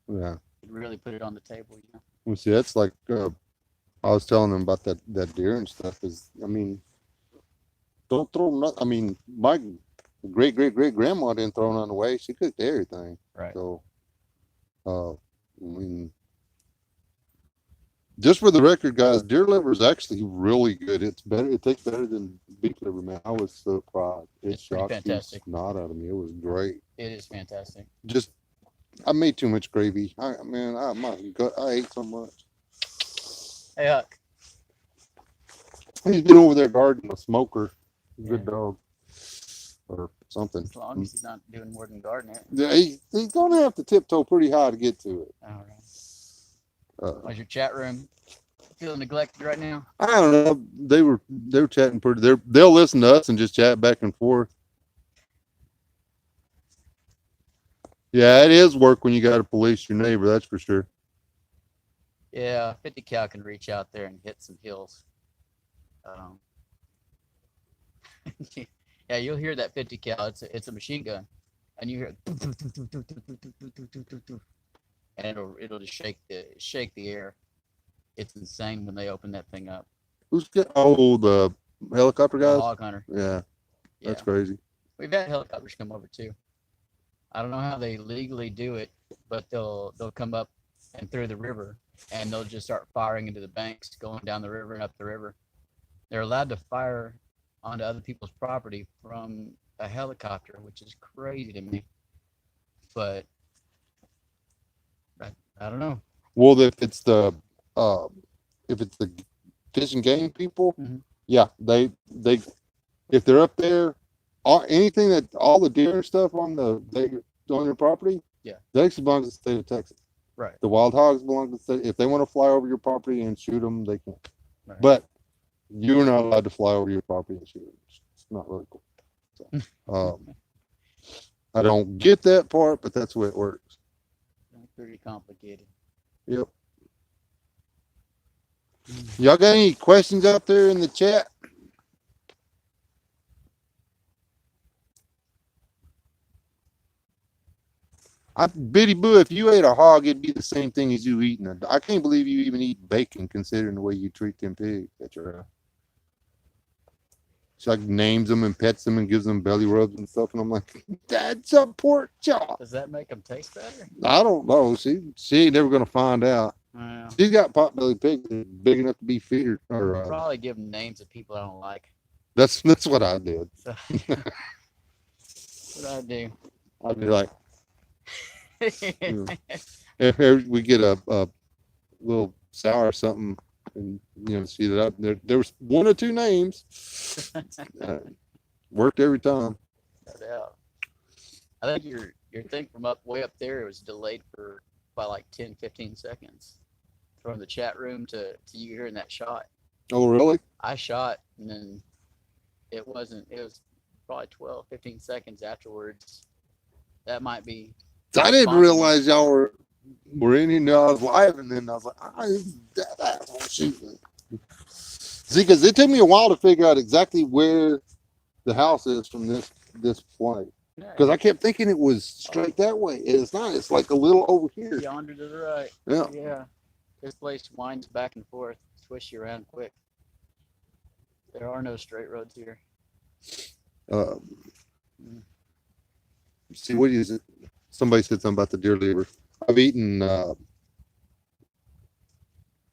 Speaker 1: Yeah.
Speaker 2: really put it on the table.
Speaker 1: Well, see, that's like I was telling them about that deer and stuff. Is I mean, don't throw not. I mean, my great grandma didn't throw none away. She cooked everything.
Speaker 2: Right.
Speaker 1: So, I mean, just for the record, guys, deer liver is actually really good. It's better. It tastes better than beef liver, man. I was so proud. It
Speaker 2: It's pretty
Speaker 1: shocked the
Speaker 2: fantastic.
Speaker 1: snot out of me. It was great.
Speaker 2: It is fantastic.
Speaker 1: Just I made too much gravy. My gut. I ate so much.
Speaker 2: Hey, Huck.
Speaker 1: He's been over there guarding a smoker. Good
Speaker 2: Yeah.
Speaker 1: dog. Or something.
Speaker 2: As long as he's not doing more than gardening it.
Speaker 1: Yeah, he's gonna have to tiptoe pretty high to get to it.
Speaker 2: All right.
Speaker 1: Uh,
Speaker 2: How's your chat room? Feeling neglected right now?
Speaker 1: I don't know. They were chatting pretty. They'll listen to us and just chat back and forth. Yeah, it is work when you got to police your neighbor. That's for sure.
Speaker 2: Yeah, 50 cal can reach out there and hit some hills. Yeah, you'll hear that 50 cal. It's a machine gun, and you hear and it'll just shake the air. It's insane when they open that thing up.
Speaker 1: Who's got? Oh, the helicopter
Speaker 2: The
Speaker 1: guys.
Speaker 2: hog hunter.
Speaker 1: Yeah,
Speaker 2: Yeah,
Speaker 1: that's crazy.
Speaker 2: we've had helicopters come over too. I don't know how they legally do it, but they'll come up and through the river, and they'll just start firing into the banks, going down the river and up the river. they're allowed to fire onto other people's property from a helicopter, which is crazy to me. But I don't know.
Speaker 1: Well, uh, if it's the fish and game people,
Speaker 2: Mhm.
Speaker 1: yeah, they if they're up there, anything that all the deer and stuff on their property,
Speaker 2: Yeah.
Speaker 1: that actually belongs to the state of Texas.
Speaker 2: Right.
Speaker 1: The wild hogs belong to the state. If they want to fly over your property and shoot them, they can.
Speaker 2: Right.
Speaker 1: But you're not allowed to fly over your property and shoot them. It's not really cool. So, I don't get that part, but that's the way it works.
Speaker 2: Pretty complicated.
Speaker 1: Yep. Y'all got any questions out there in the chat? Biddy Boo, if you ate a hog, it'd be the same thing as you eating I can't believe you even eat bacon, considering the way you treat them pigs at your house. She like names them and pets them and gives them belly rubs and stuff, and I'm like, that's a pork chop.
Speaker 2: Does that make them taste better?
Speaker 1: I don't know. She ain't never gonna find out.
Speaker 2: Well,
Speaker 1: She's got potbelly pigs that are big enough to be feeder. Or
Speaker 2: probably give them names of people I don't like.
Speaker 1: that's what I did.
Speaker 2: So, what I do.
Speaker 1: I'd be like, if we get a little sour or something, and see that there was one or two names, worked every time.
Speaker 2: No doubt. I think your thing from way up there was delayed for by like 10, 15 seconds from the chat room to you hearing that shot.
Speaker 1: Oh, really?
Speaker 2: I shot and then it was probably 12, 15 seconds afterwards. That might be.
Speaker 1: I didn't realize y'all were in here. I was live, and then I was like, shoot. See, because it took me a while to figure out exactly where the house is from this flight. Because I kept thinking it was straight that way. It's not. It's like a little over here.
Speaker 2: Yonder to the right.
Speaker 1: Yeah.
Speaker 2: Yeah. This place winds back and forth, twists you around quick. There are no straight roads here.
Speaker 1: See, what is it? Somebody said something about the deer liver. I've eaten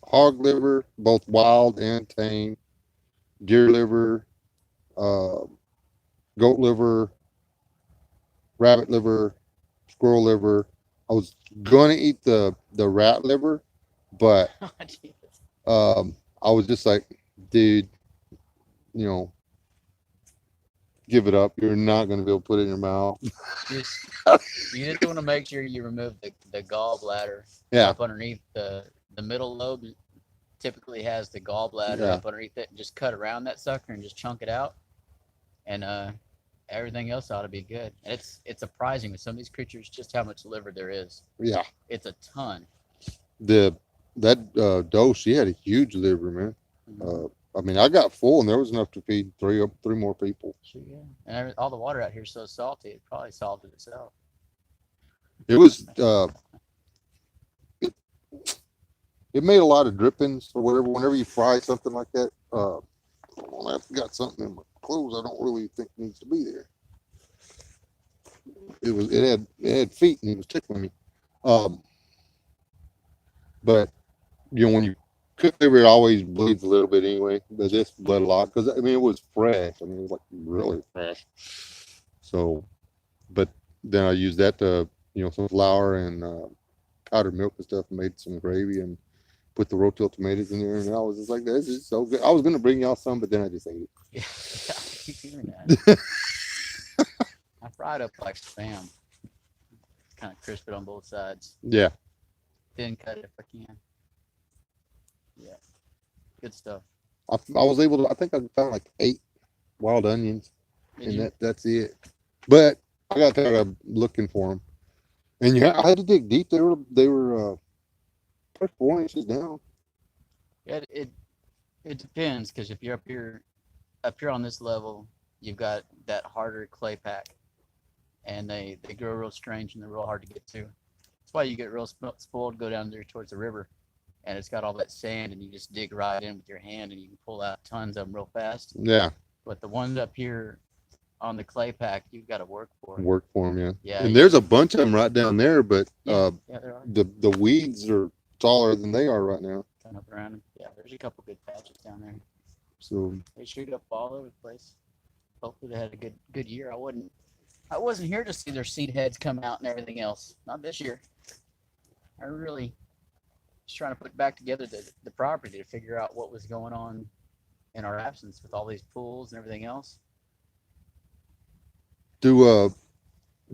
Speaker 1: hog liver, both wild and tame, deer liver, goat liver, rabbit liver, squirrel liver. I was gonna eat the rat liver, but I was just like, dude, give it up. You're not gonna be able to put it in your mouth.
Speaker 2: You just want to make sure you remove the gallbladder.
Speaker 1: Yeah.
Speaker 2: Up underneath the middle lobe typically has the gallbladder up underneath it, and just cut around that sucker and just chunk it out. And everything else ought to be good. And it's surprising with some of these creatures just how much liver there is.
Speaker 1: Yeah.
Speaker 2: It's a ton.
Speaker 1: That doe, she had a huge liver, man.
Speaker 2: Mm-hmm.
Speaker 1: I mean, I got full, and there was enough to feed three more people.
Speaker 2: Sure, yeah. And all the water out here is so salty, it probably salted itself.
Speaker 1: It was it made a lot of drippings or whatever. Whenever you fry something like that, I've got something in my clothes I don't really think needs to be there. It had feet, and it was tickling me. But when you cook liver, it always bleeds a little bit anyway. But this bled a lot because it was fresh. I mean, it was like really fresh. So, but then I used that to some flour and powdered milk and stuff, and made some gravy and put the rotel tomatoes in there, and I was just like, this is so good. I was gonna bring y'all some, but then I just ate it.
Speaker 2: Yeah, I keep hearing that. I fried up like spam. Kind of crisp it on both sides.
Speaker 1: Yeah.
Speaker 2: Thin cut it if I can. Yeah. Good stuff.
Speaker 1: I was able to. I think I found like 8 wild onions, and that's it. But I got tired of looking for them, and I had to dig deep. They were probably 4 inches down.
Speaker 2: Yeah, it depends, because if you're up here on this level, you've got that harder clay pack, and they grow real strange and they're real hard to get to. That's why you get real spoiled. Go down there towards the river, and it's got all that sand, and you just dig right in with your hand, and you can pull out tons of them real fast.
Speaker 1: Yeah.
Speaker 2: But the ones up here on the clay pack, you've got to work for.
Speaker 1: Work for them, yeah.
Speaker 2: Yeah.
Speaker 1: And there's a bunch of them right down there, but
Speaker 2: yeah, there are.
Speaker 1: the weeds are taller than they are right now.
Speaker 2: Up around them. Yeah, there's a couple good patches down there.
Speaker 1: So
Speaker 2: They shoot up all over the place. Hopefully they had a good year. I wasn't here to see their seed heads come out and everything else. Not this year. I really was trying to put back together the property to figure out what was going on in our absence with all these pools and everything else.
Speaker 1: do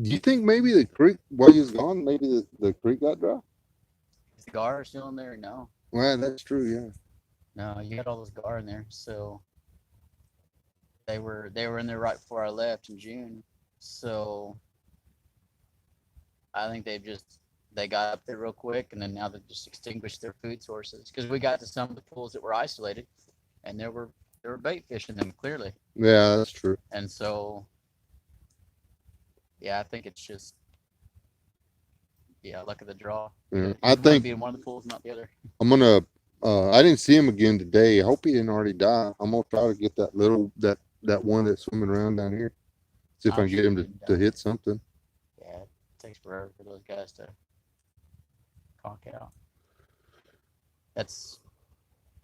Speaker 1: you think maybe the creek while you was gone, maybe the creek got dry?
Speaker 2: Is the gar still in there? No.
Speaker 1: Well, that's true, yeah.
Speaker 2: No, you had all those gar in there. So they were in there right before I left in June. So I think they got up there real quick, and then now they've just extinguished their food sources because we got to some of the pools that were isolated, and there were bait fish in them clearly,
Speaker 1: Yeah, that's true.
Speaker 2: and so yeah, I think it's just luck of the draw.
Speaker 1: Yeah.
Speaker 2: I think be in one of the pools, not the other.
Speaker 1: I'm gonna I didn't see him again today. I hope he didn't already die. I'm gonna try to get that little that one that's swimming around down here. See if I
Speaker 2: I'm
Speaker 1: can
Speaker 2: sure
Speaker 1: get him
Speaker 2: he
Speaker 1: to,
Speaker 2: didn't
Speaker 1: to
Speaker 2: die.
Speaker 1: hit something.
Speaker 2: Yeah, it takes forever for those guys to conk out. That's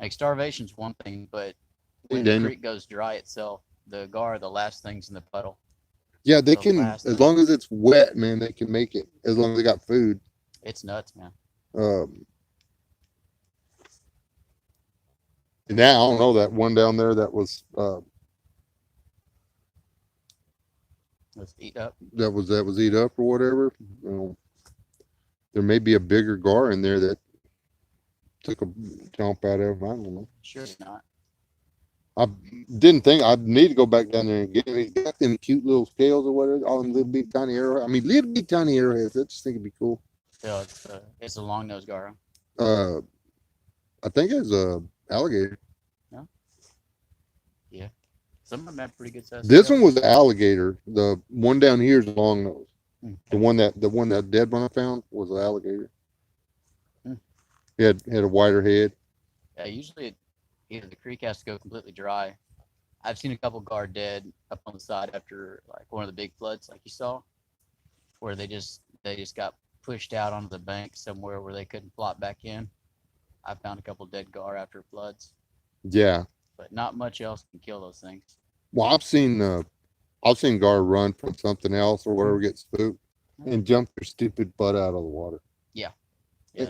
Speaker 2: like starvation's one thing, but when the
Speaker 1: Daniel.
Speaker 2: creek goes dry itself, the gar, the last things in the puddle.
Speaker 1: Yeah, they
Speaker 2: The
Speaker 1: can
Speaker 2: last
Speaker 1: as
Speaker 2: thing.
Speaker 1: long as it's wet, man, they can make it. As long as they got food.
Speaker 2: It's nuts, man.
Speaker 1: And now I don't know that one down there that was
Speaker 2: Let's eat up.
Speaker 1: that was eat up or whatever. You know, there may be a bigger gar in there that took a chomp out of him. I don't know.
Speaker 2: Sure not.
Speaker 1: I didn't think I'd need to go back down there and get him. He's got them cute little scales or whatever, all them little big tiny arrowheads. I mean, little big tiny arrowheads. I just think it'd be cool.
Speaker 2: So it's a long nosed gar.
Speaker 1: Uh, I think it's a alligator.
Speaker 2: Some of them have pretty good size.
Speaker 1: This one was alligator. The one down here is long nose.
Speaker 2: Hmm.
Speaker 1: The one that dead one I found was an alligator.
Speaker 2: Hmm.
Speaker 1: He had a wider head.
Speaker 2: Yeah, usually either the creek has to go completely dry. I've seen a couple gar dead up on the side after like one of the big floods, like you saw, where they just got pushed out onto the bank somewhere where they couldn't flop back in. I found a couple dead gar after floods,
Speaker 1: Yeah.
Speaker 2: but not much else can kill those things.
Speaker 1: Well, I've seen gar run from something else or whatever, get spooked, and jump their stupid butt out of the water.
Speaker 2: Yeah,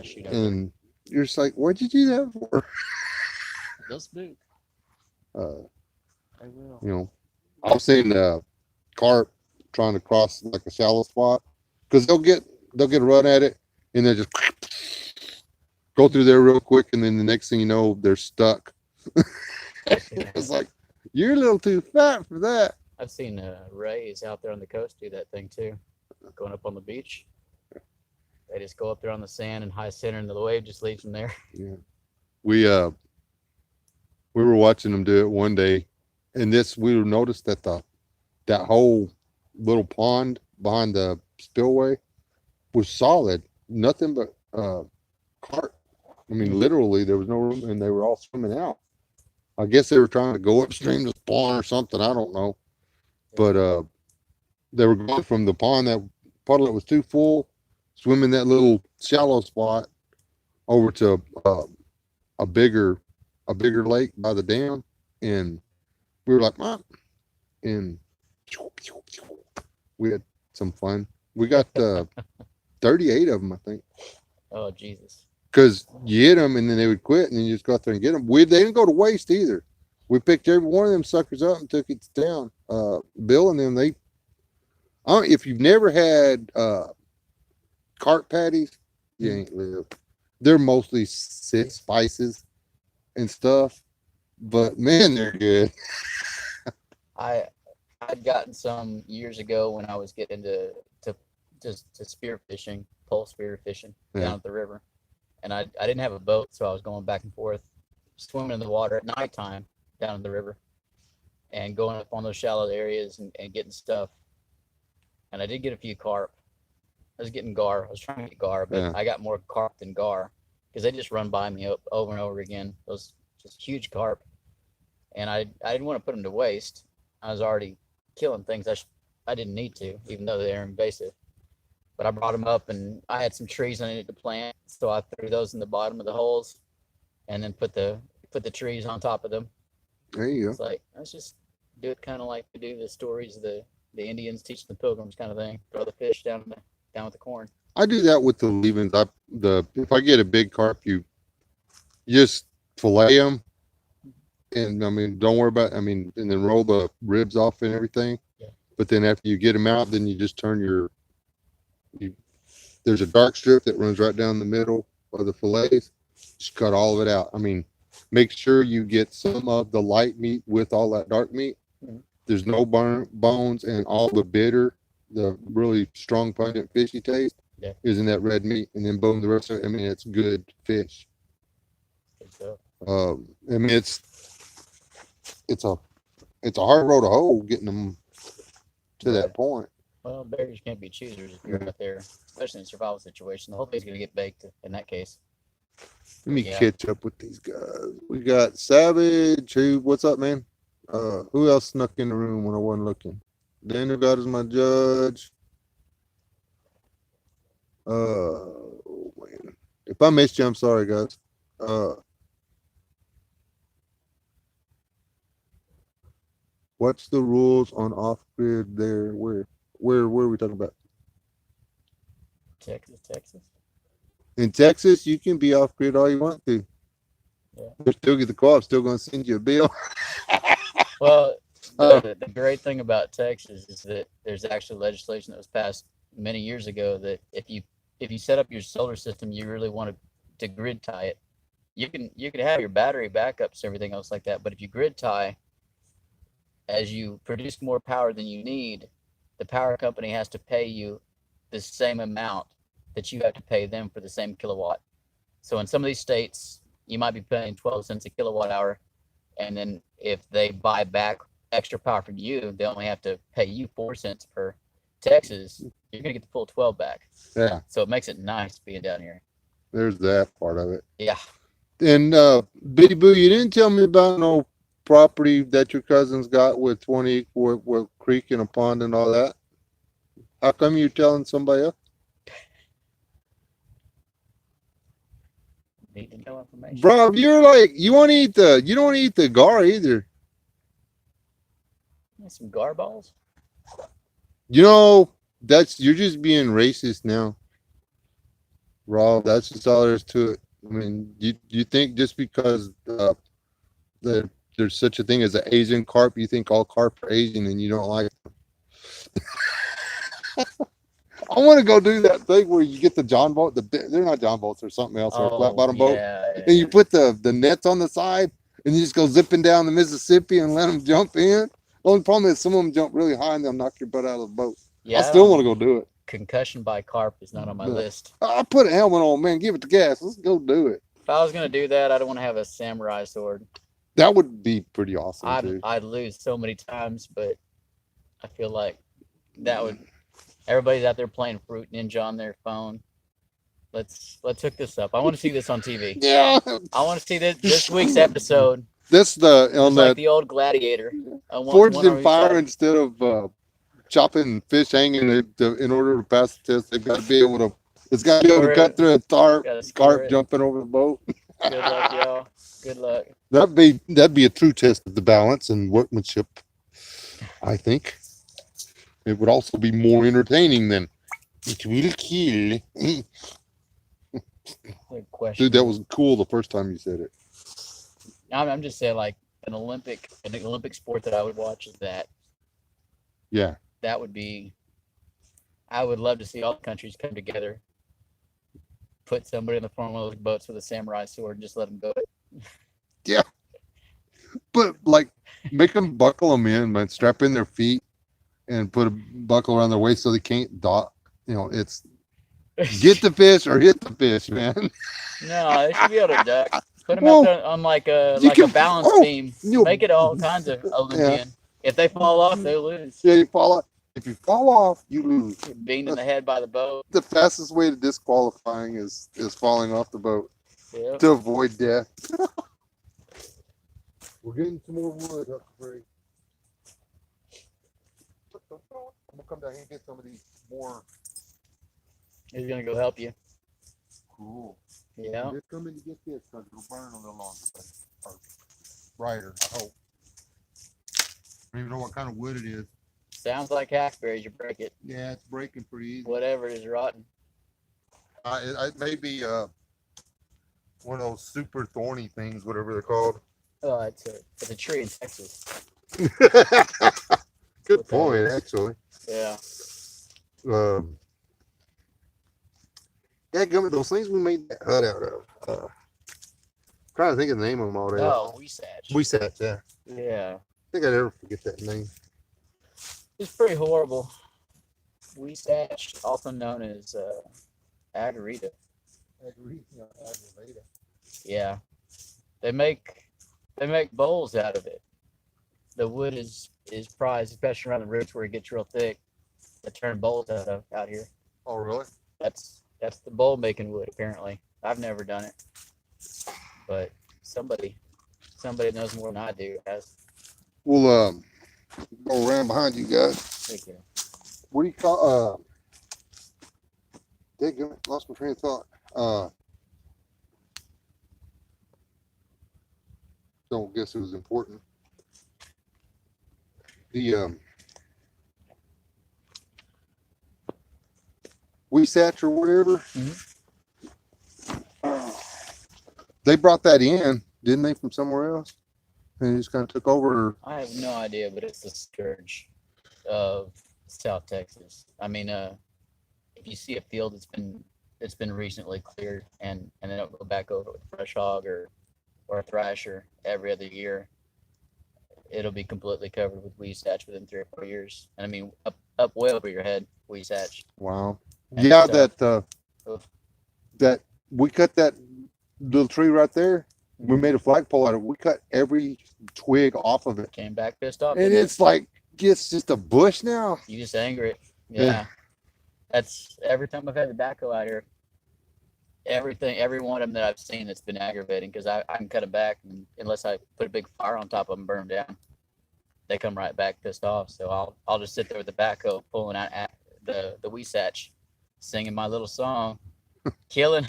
Speaker 2: shoot up.
Speaker 1: And you're just like, what'd you do that for?
Speaker 2: They'll spook. They will.
Speaker 1: You know, I've seen carp trying to cross like a shallow spot because they'll get a run at it and they just go through there real quick, and then the next thing you know, they're stuck. It's like, you're a little too fat for that.
Speaker 2: I've seen rays out there on the coast do that thing too, going up on the beach. They just go up there on the sand and high center, and the wave just leaves them there.
Speaker 1: Yeah, we were watching them do it one day, and we noticed that that whole little pond behind the spillway was solid, nothing but carp. I mean, literally, there was no room, and they were all swimming out. I guess they were trying to go upstream to spawn or something. I don't know, but they were going from the pond, that puddle that was too full, swimming that little shallow spot over to a bigger lake by the dam, and we were like, Mom, and we had some fun. We got 38 of them, I think.
Speaker 2: Oh Jesus!
Speaker 1: Because you hit them and then they would quit, and then you just go out there and get them. They didn't go to waste either. We picked every one of them suckers up and took it down. Bill and them, if you've never had carp patties, you ain't lived. They're mostly spices and stuff, but man, they're good.
Speaker 2: I'd gotten some years ago when I was getting to spear fishing, pole spear fishing down at the river. And I didn't have a boat, so I was going back and forth, swimming in the water at nighttime down in the river and going up on those shallow areas and getting stuff. And I did get a few carp. I was getting gar. I was trying to get gar, but I got more carp than gar because they just run by me over and over again. Those just huge carp. And I didn't want to put them to waste. I was already killing things I didn't need to, even though they're invasive. But I brought them up, and I had some trees I needed to plant, so I threw those in the bottom of the holes, and then put the trees on top of them,
Speaker 1: There you go.
Speaker 2: It's like, let's just do it kind of like we do the stories of the Indians teaching the pilgrims kind of thing. Throw the fish down with the corn.
Speaker 1: I do that with the leavings. If I get a big carp, you just fillet them, and I mean, don't worry about. I mean, and then roll the ribs off and everything.
Speaker 2: Yeah.
Speaker 1: But then after you get them out, then you just turn you. There's a dark strip that runs right down the middle of the fillets. Just cut all of it out. I mean, make sure you get some of the light meat with all that dark meat.
Speaker 2: Mhm.
Speaker 1: There's no bones, and all the bitter, the really strong, pungent, fishy taste
Speaker 2: Yeah.
Speaker 1: is in that red meat. And then boom, the rest of it. I mean, it's good fish.
Speaker 2: Good stuff.
Speaker 1: I mean, it's a it's a hard road to hoe getting them to that
Speaker 2: Right.
Speaker 1: point.
Speaker 2: Well, beggars can't be choosers if you're
Speaker 1: Yeah.
Speaker 2: out there, especially in a survival situation. The whole thing's gonna get baked in that case.
Speaker 1: Let me
Speaker 2: Yeah.
Speaker 1: catch up with these guys. We got Savage. What's up, man? Who else snuck in the room when I wasn't looking? Daniel got as my judge. Oh man. If I missed you, I'm sorry, guys. Uh, what's the rules on off grid there? Where are we talking about?
Speaker 2: Texas.
Speaker 1: In Texas, you can be off grid all you want to.
Speaker 2: Yeah.
Speaker 1: They're still get the co-op still gonna send you a bill.
Speaker 2: Well,
Speaker 1: Uh,
Speaker 2: the great thing about Texas is that there's actually legislation that was passed many years ago that if you set up your solar system, you really want to grid tie it. You can have your battery backups, everything else like that, but if you grid tie, as you produce more power than you need, the power company has to pay you the same amount that you have to pay them for the same kilowatt. So in some of these states, you might be paying 12 cents a kilowatt hour, and then if they buy back extra power from you, they only have to pay you 4 cents per. Texas, you're gonna get the full 12 back.
Speaker 1: yeah,
Speaker 2: So it makes it nice being down here.
Speaker 1: there's that part of it.
Speaker 2: Yeah.
Speaker 1: And Biddy Boo, you didn't tell me about no property that your cousins got with 20 with creek and a pond and all that. How come you're telling somebody else?
Speaker 2: Need to know information.
Speaker 1: Bro, you're like you want to eat the you don't want to eat the gar either.
Speaker 2: Some garballs.
Speaker 1: You know that's you're just being racist now, Rob. That's just all there is to it. I mean, you think just because the there's such a thing as an Asian carp, you think all carp are Asian and you don't like them. I want to go do that thing where you get the John boat. They're not John boats or something else or a flat
Speaker 2: Oh
Speaker 1: bottom boat,
Speaker 2: yeah,
Speaker 1: and you put the nets on the side and you just go zipping down the Mississippi and let them jump in. The only problem is some of them jump really high and they'll knock your butt out of the boat.
Speaker 2: yeah.
Speaker 1: I still want to go do it.
Speaker 2: Concussion by carp is not on my
Speaker 1: No.
Speaker 2: list.
Speaker 1: I put a helmet on, man. Give it the gas. Let's go do it.
Speaker 2: If I was gonna do that, I don't want to have a samurai sword.
Speaker 1: That would be pretty awesome too.
Speaker 2: I'd lose so many times, but I feel like that would. Everybody's out there playing Fruit Ninja on their phone. Let's hook this up. I want to see this on TV.
Speaker 1: Yeah,
Speaker 2: I want to see this week's episode.
Speaker 1: that's the on
Speaker 2: It's like
Speaker 1: that
Speaker 2: the old Gladiator. I want
Speaker 1: forged
Speaker 2: one on
Speaker 1: in
Speaker 2: each
Speaker 1: fire
Speaker 2: side.
Speaker 1: instead of chopping fish hanging. In order to pass the test, they've got to be able to. It's got to be able to cut through a tarp.
Speaker 2: Gotta skewer
Speaker 1: Carp
Speaker 2: it.
Speaker 1: jumping over the boat.
Speaker 2: Good luck, y'all. Good luck.
Speaker 1: That'd be a true test of the balance and workmanship. I think it would also be more entertaining than it will kill.
Speaker 2: Good question.
Speaker 1: Dude, that was cool the first time you said it.
Speaker 2: I'm just saying, like an Olympic sport that I would watch is that.
Speaker 1: Yeah,
Speaker 2: That would be. I would love to see all the countries come together, put somebody in the front of one of those boats with a samurai sword, and just let them go.
Speaker 1: but like make them buckle them in, man. Strap in their feet and put a buckle around their waist so they can't dock. You know, it's get the fish or hit the fish, man.
Speaker 2: No, they should be able to duck. Put them
Speaker 1: Well,
Speaker 2: out there on like a
Speaker 1: you can-
Speaker 2: balance
Speaker 1: oh,
Speaker 2: beam.
Speaker 1: you-
Speaker 2: Make it all kinds of Olympian. If they fall off, they lose.
Speaker 1: Yeah, you fall off. If you fall off, you lose.
Speaker 2: Beamed in the head by the boat.
Speaker 1: The fastest way to disqualifying is falling off the boat
Speaker 2: Yep.
Speaker 1: to avoid death. We're getting some more wood, Huckleberry. I'm gonna come down here and get some of these more
Speaker 2: He's gonna go help you.
Speaker 1: cool.
Speaker 2: Yeah.
Speaker 1: Just come in to get this because it'll burn a little longer, or brighter, I hope. I don't even know what kind of wood it is.
Speaker 2: Sounds like hackberries. You break it.
Speaker 1: Yeah, it's breaking pretty easy.
Speaker 2: Whatever it is rotten.
Speaker 1: It may be one of those super thorny things, whatever they're called.
Speaker 2: Oh, it's a tree in Texas.
Speaker 1: Good point, actually.
Speaker 2: Yeah.
Speaker 1: Yeah, those things we made that hut out of. Trying to think of the name of them all day.
Speaker 2: Oh, Weesatch.
Speaker 1: Weesatch, yeah.
Speaker 2: Yeah.
Speaker 1: I think I'd never forget that name.
Speaker 2: It's pretty horrible. Weesatch, also known as agarita. Yeah. They make bowls out of it. The wood is prized, especially around the roots where it gets real thick. They turn bowls out here.
Speaker 1: Oh, really?
Speaker 2: That's the bowl making wood, apparently. I've never done it, but somebody knows more than I do.
Speaker 1: We'll go around behind you guys.
Speaker 2: Thank you.
Speaker 1: What do you call lost my train of thought. Don't guess it was important. The Weesatch or whatever. They brought that in, didn't they, from somewhere else? And it just kind of took over.
Speaker 2: I have no idea, but it's the scourge of South Texas. I mean, if you see a field that's been recently cleared and then it'll go back over with fresh hog or a thrasher every other year, it'll be completely covered with Weesatch within 3 or 4 years. And I mean, up way over your head, Weesatch.
Speaker 1: Wow.
Speaker 2: And
Speaker 1: yeah,
Speaker 2: oof.
Speaker 1: that we cut that little tree right there. We made a flagpole out of it. We cut every twig off of it.
Speaker 2: Came back pissed off.
Speaker 1: And it's like, it's just a bush now.
Speaker 2: You just anger it. Yeah. That's every time I've had the backhoe out here. Every one of them that I've seen that's been aggravating because I can cut them back and unless I put a big fire on top of them, burn them down. They come right back pissed off. So I'll just sit there with the backhoe pulling out the Weesatch, singing my little song, killing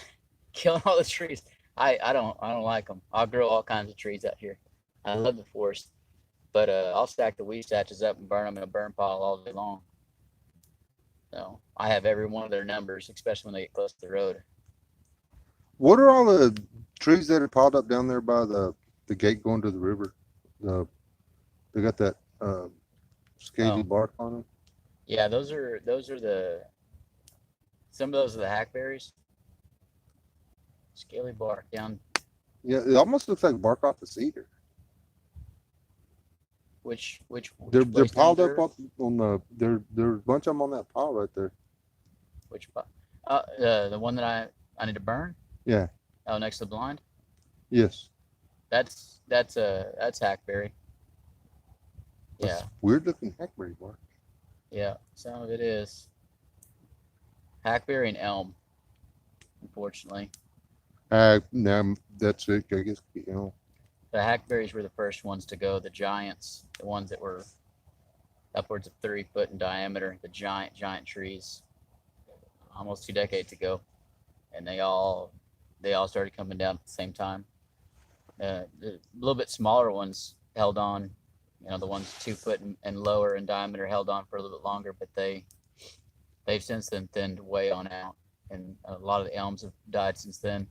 Speaker 2: all the trees. I don't like them. I'll grow all kinds of trees out here. I love the forest, but I'll stack the Weesatches up and burn them in a burn pile all day long. So I have every one of their numbers, especially when they get close to the road.
Speaker 1: What are all the trees that are piled up down there by the gate going to the river? They got that scaly bark on them.
Speaker 2: Yeah, those are some of those are the hackberries. Scaly bark down.
Speaker 1: Yeah, it almost looks like bark off a cedar.
Speaker 2: Which
Speaker 1: They're
Speaker 2: place
Speaker 1: piled
Speaker 2: down
Speaker 1: up on the there's a bunch of them on that pile right there.
Speaker 2: Which the one that I need to burn?
Speaker 1: Yeah.
Speaker 2: Oh, next to the blind?
Speaker 1: Yes.
Speaker 2: That's hackberry. Yeah.
Speaker 1: That's weird looking hackberry bark.
Speaker 2: Yeah, some of it is. Hackberry and elm, unfortunately.
Speaker 1: No, that's it. I guess, you know.
Speaker 2: The hackberries were the first ones to go, the giants, the ones that were upwards of 30 foot in diameter, the giant trees, almost 2 decades ago. And they all started coming down at the same time. The little bit smaller ones held on, the ones 2 foot and lower in diameter held on for a little bit longer, but they've since then thinned way on out. And a lot of the elms have died since then.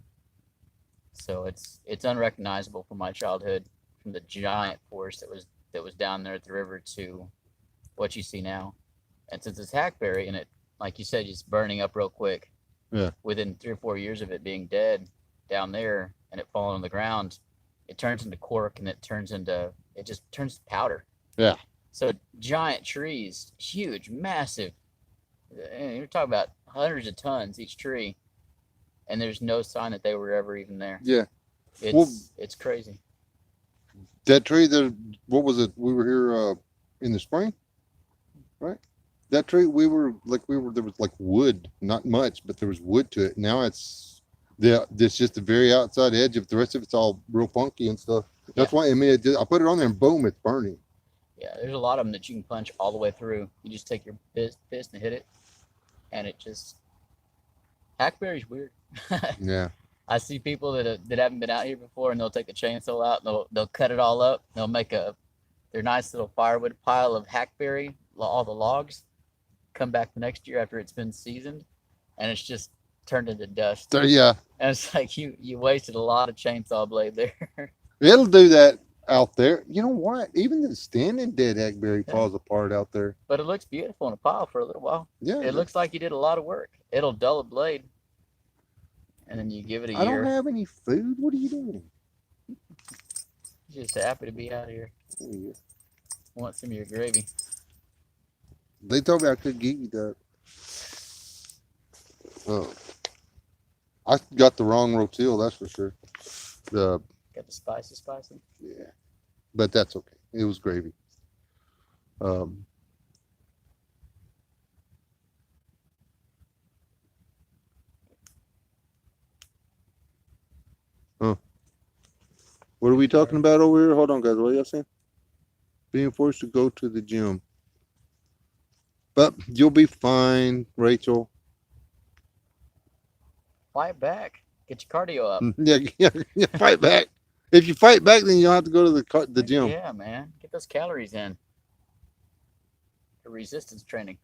Speaker 2: So it's unrecognizable from my childhood, from the giant forest that was down there at the river to what you see now. And since it's hackberry and it, like you said, just burning up real quick.
Speaker 1: Yeah.
Speaker 2: Within 3 or 4 years of it being dead down there and it falling on the ground, it turns into cork and it just turns to powder.
Speaker 1: Yeah.
Speaker 2: So giant trees, huge, massive. You're talking about hundreds of tons each tree. And there's no sign that they were ever even there.
Speaker 1: Yeah.
Speaker 2: It's crazy.
Speaker 1: That tree what was it? We were here in the spring, right? That tree, there was like wood, not much, but there was wood to it. Now it's just the very outside edge of the rest of it's all real funky and stuff. That's why, I put it on there and boom, it's burning.
Speaker 2: Yeah, there's a lot of them that you can punch all the way through. You just take your fist and hit it, and it just... Hackberry's weird.
Speaker 1: Yeah.
Speaker 2: I see people that haven't been out here before, and they'll take the chainsaw out, and they'll cut it all up. They'll make a their nice little firewood pile of hackberry, all the logs, come back the next year after it's been seasoned, and it's just turned into dust.
Speaker 1: So, yeah,
Speaker 2: And it's like you wasted a lot of chainsaw blade there.
Speaker 1: it'll do that out there. You know what? Even the standing dead hackberry
Speaker 2: Yeah.
Speaker 1: falls apart out there.
Speaker 2: But it looks beautiful in a pile for a little while.
Speaker 1: Yeah,
Speaker 2: It looks like you did a lot of work. It'll dull a blade, and then you give it a
Speaker 1: I don't
Speaker 2: year.
Speaker 1: have any food. What are you doing?
Speaker 2: Just happy to be out here.
Speaker 1: Yeah.
Speaker 2: Want some of your gravy?
Speaker 1: They told me I could give you that. Oh, I got the wrong rotel, that's for sure. The
Speaker 2: Got the spicy.
Speaker 1: Yeah, but that's okay. It was gravy. Um, huh. What are we talking about over here? Hold on, guys. What are y'all saying? Being forced to go to the gym. But you'll be fine, Rachel.
Speaker 2: Fight back. Get your cardio up.
Speaker 1: Yeah, fight back. If you fight back, then you'll have to go to the gym.
Speaker 2: Yeah, man. Get those calories in. For resistance training.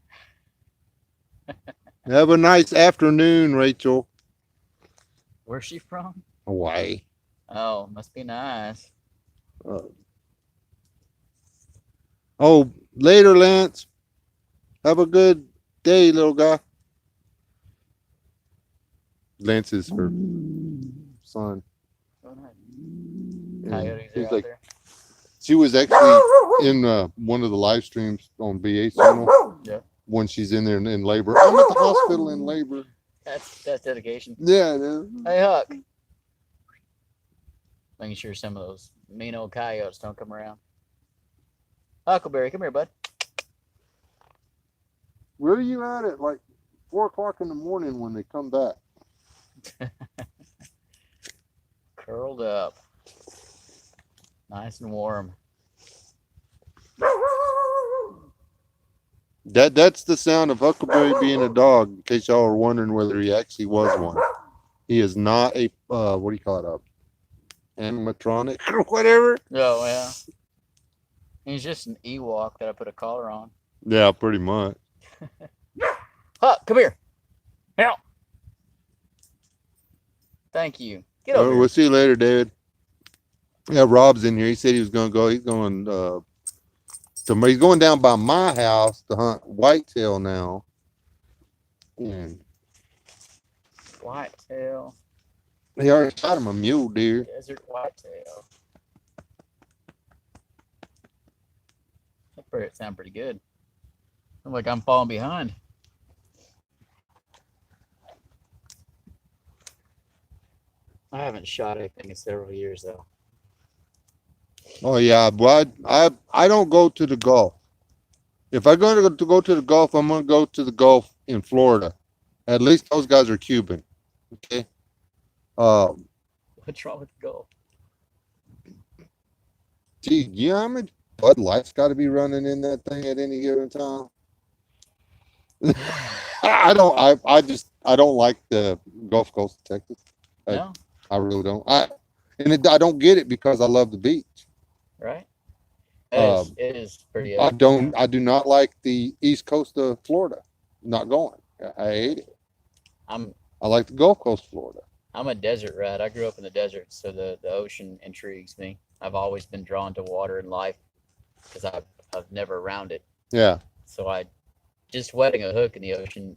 Speaker 1: Have a nice afternoon, Rachel.
Speaker 2: Where's she from?
Speaker 1: Hawaii.
Speaker 2: Oh, must be nice.
Speaker 1: Uh, oh, later, Lance. Have a good day, little guy. Lance is her son.
Speaker 2: Oh, nice.
Speaker 1: And
Speaker 2: Coyotes
Speaker 1: he's
Speaker 2: are out
Speaker 1: like,
Speaker 2: there.
Speaker 1: she was actually in one of the live streams on BA channel.
Speaker 2: Yeah.
Speaker 1: When she's in there in labor. I'm at the hospital in labor.
Speaker 2: That's dedication.
Speaker 1: Yeah, it is.
Speaker 2: Hey, Huck. Making sure some of those mean old coyotes don't come around. Huckleberry, come here, bud.
Speaker 1: Where are you at like 4 o'clock in the morning when they come back?
Speaker 2: Curled up. Nice and warm.
Speaker 1: That's the sound of Huckleberry being a dog, in case y'all are wondering whether he actually was one. He is not a what do you call it, a animatronic or whatever.
Speaker 2: Oh, yeah. He's just an Ewok that I put a collar on.
Speaker 1: Yeah, pretty much.
Speaker 2: Huck, come here. Help. Thank you. Get over here.
Speaker 1: We'll see you later, David. Yeah, Rob's in here. He said he was gonna go. He's going down by my house to hunt whitetail now. And
Speaker 2: Whitetail.
Speaker 1: he already shot him a mule deer.
Speaker 2: Desert whitetail. That sounds pretty good. I'm like I'm falling behind. I haven't shot anything in several years though.
Speaker 1: Oh yeah, but I don't go to the Gulf. If I'm going to go to the Gulf, I'm going to go to the Gulf in Florida. At least those guys are Cuban. Okay.
Speaker 2: What's wrong with the Gulf?
Speaker 1: Gee, yeah, I mean, Bud Light's got to be running in that thing at any given time. I don't like the Gulf Coast of Texas.
Speaker 2: No,
Speaker 1: I really don't. I don't get it because I love the beach.
Speaker 2: right? It is pretty.
Speaker 1: I do not like the East Coast of Florida. Not going. I hate it. I like the Gulf Coast of Florida.
Speaker 2: I'm a desert rat. I grew up in the desert, so the ocean intrigues me. I've always been drawn to water and life because I've never around it.
Speaker 1: Yeah.
Speaker 2: So just wetting a hook in the ocean,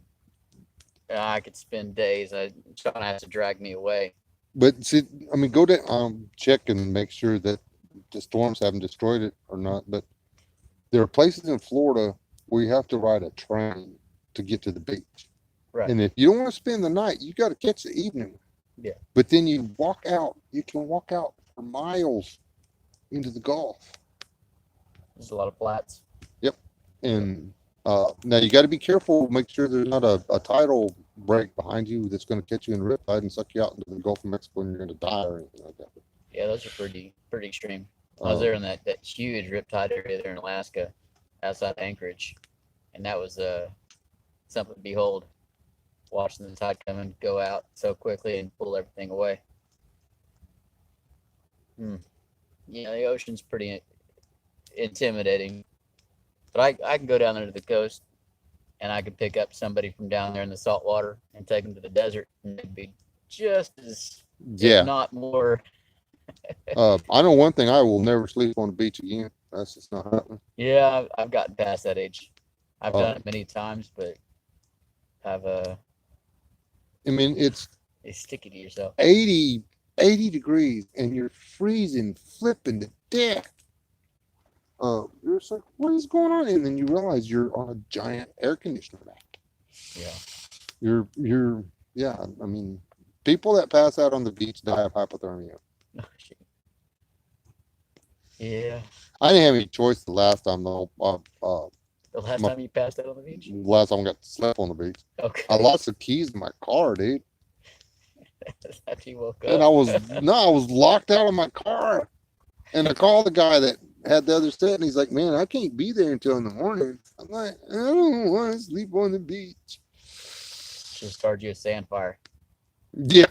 Speaker 2: I could spend days. Sean has to drag me away.
Speaker 1: But see, I mean, go to check and make sure that the storms haven't destroyed it or not. But there are places in Florida where you have to ride a train to get to the beach.
Speaker 2: Right.
Speaker 1: And if you don't want to spend the night, you got to catch the evening.
Speaker 2: Yeah.
Speaker 1: But then you walk out. You can walk out for miles into the Gulf.
Speaker 2: There's a lot of flats.
Speaker 1: Yep. And now you got to be careful. Make sure there's not a tidal break behind you that's going to catch you in the riptide and suck you out into the Gulf of Mexico and you're going to die or anything like that.
Speaker 2: Yeah, those are pretty extreme. I was there in that huge riptide area there in Alaska, outside Anchorage, and that was something to behold. Watching the tide come and go out so quickly and pull everything away. Yeah, the ocean's pretty intimidating. But I can go down there to the coast, and I could pick up somebody from down there in the salt water and take them to the desert, and it'd be just as, if
Speaker 1: Yeah.
Speaker 2: not more.
Speaker 1: I know one thing, I will never sleep on the beach again. That's just not happening.
Speaker 2: Yeah, I've gotten past that age. I've
Speaker 1: Oh.
Speaker 2: done it many times, but I've
Speaker 1: I mean, it's
Speaker 2: it's sticky to yourself.
Speaker 1: 80 degrees and you're freezing, flipping to death. You're just like, what is going on? And then you realize you're on a giant air conditioner rack.
Speaker 2: Yeah.
Speaker 1: Yeah. I mean, people that pass out on the beach die of hypothermia.
Speaker 2: Oh, shit. Yeah.
Speaker 1: I didn't have any choice the last time though.
Speaker 2: The last
Speaker 1: My-
Speaker 2: time you passed out on the beach?
Speaker 1: Last time I got to sleep on the beach,
Speaker 2: Okay.
Speaker 1: I lost the keys to my car, dude.
Speaker 2: After you woke
Speaker 1: And
Speaker 2: up.
Speaker 1: I was locked out of my car. And I called the guy that had the other set, and he's like, "Man, I can't be there until in the morning." I'm like, "I don't want to sleep on the beach."
Speaker 2: Just started you a sand fire.
Speaker 1: Yeah.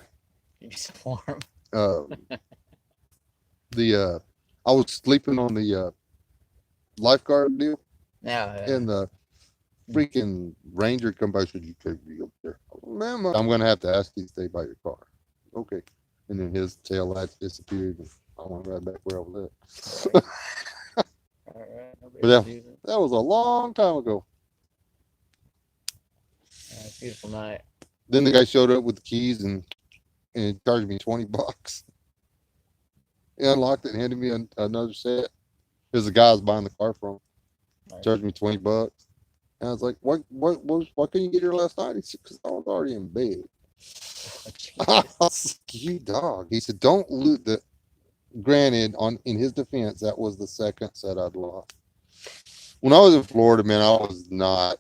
Speaker 2: Keep you some warm.
Speaker 1: I was sleeping on the lifeguard deal,
Speaker 2: Now,
Speaker 1: and the freaking ranger come by and said, "You can't be up there." Man, I'm gonna have to ask you to stay by your car. Okay. And then his tail lights disappeared, and I went right back where I was at.
Speaker 2: all right. Nobody
Speaker 1: But yeah.
Speaker 2: do that.
Speaker 1: That was a long time ago.
Speaker 2: Beautiful night.
Speaker 1: Then the guy showed up with the keys and he charged me $20. He unlocked it and handed me another set. It was the guy I was buying the car from.
Speaker 2: Nice.
Speaker 1: Charged me $20. And I was like, why couldn't you get here last night? He said, because I was already in bed. I was like, you dog. He said, don't loot the. Granted, in his defense, that was the second set I'd lost. When I was in Florida, man, I was not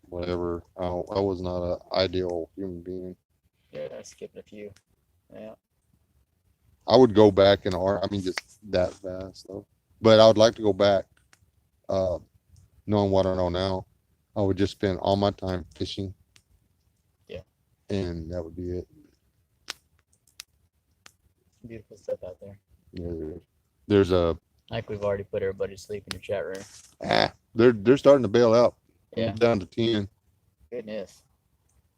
Speaker 1: whatever. I was not an ideal human being.
Speaker 2: Yeah, skipping a few. Yeah.
Speaker 1: I would go back in art. I mean, just that fast though. But I would like to go back, knowing what I know now. I would just spend all my time fishing.
Speaker 2: Yeah.
Speaker 1: And that would be it.
Speaker 2: Beautiful stuff out there.
Speaker 1: Yeah, there's a.
Speaker 2: Like we've already put everybody to sleep in your chat room.
Speaker 1: They're starting to bail out.
Speaker 2: Yeah.
Speaker 1: Down to 10.
Speaker 2: Goodness.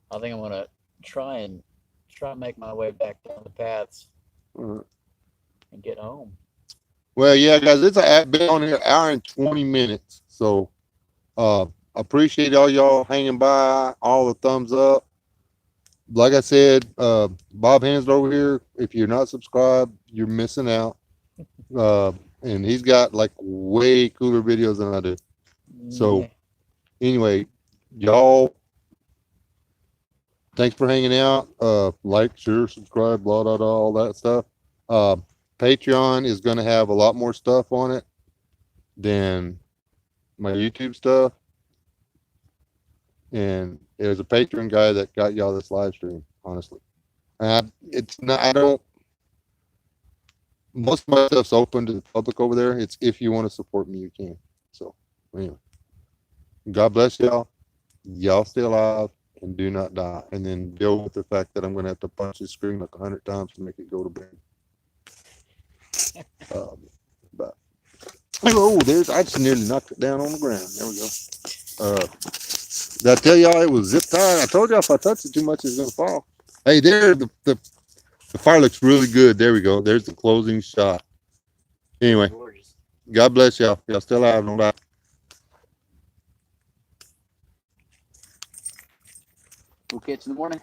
Speaker 2: I think I'm gonna try and make my way back down the paths and get home.
Speaker 1: Well, yeah, guys, it's been on here hour and 20 minutes. So, appreciate all y'all hanging by, all the thumbs up. Like I said, Bob Hansler over here, if you're not subscribed, you're missing out. And he's got like way cooler videos than I do. So, anyway, y'all, thanks for hanging out. Like, share, subscribe, blah, blah, blah, all that stuff. Patreon is going to have a lot more stuff on it than my YouTube stuff. And there's a Patreon guy that got y'all this live stream, honestly. It's not, I don't, most of my stuff's open to the public over there. It's if you want to support me, you can. So, anyway, God bless y'all. Y'all stay alive and do not die. And then deal with the fact that I'm going to have to punch the screen like 100 times to make it go to bed. But I just nearly knocked it down on the ground. There we go. Did I tell y'all it was zip tied? I told y'all if I touch it too much, it's gonna fall. Hey, there the fire looks really good. There we go. There's the closing shot. Anyway,
Speaker 2: Gorgeous.
Speaker 1: God bless y'all. Y'all still alive, don't die.
Speaker 2: We'll catch you in the morning.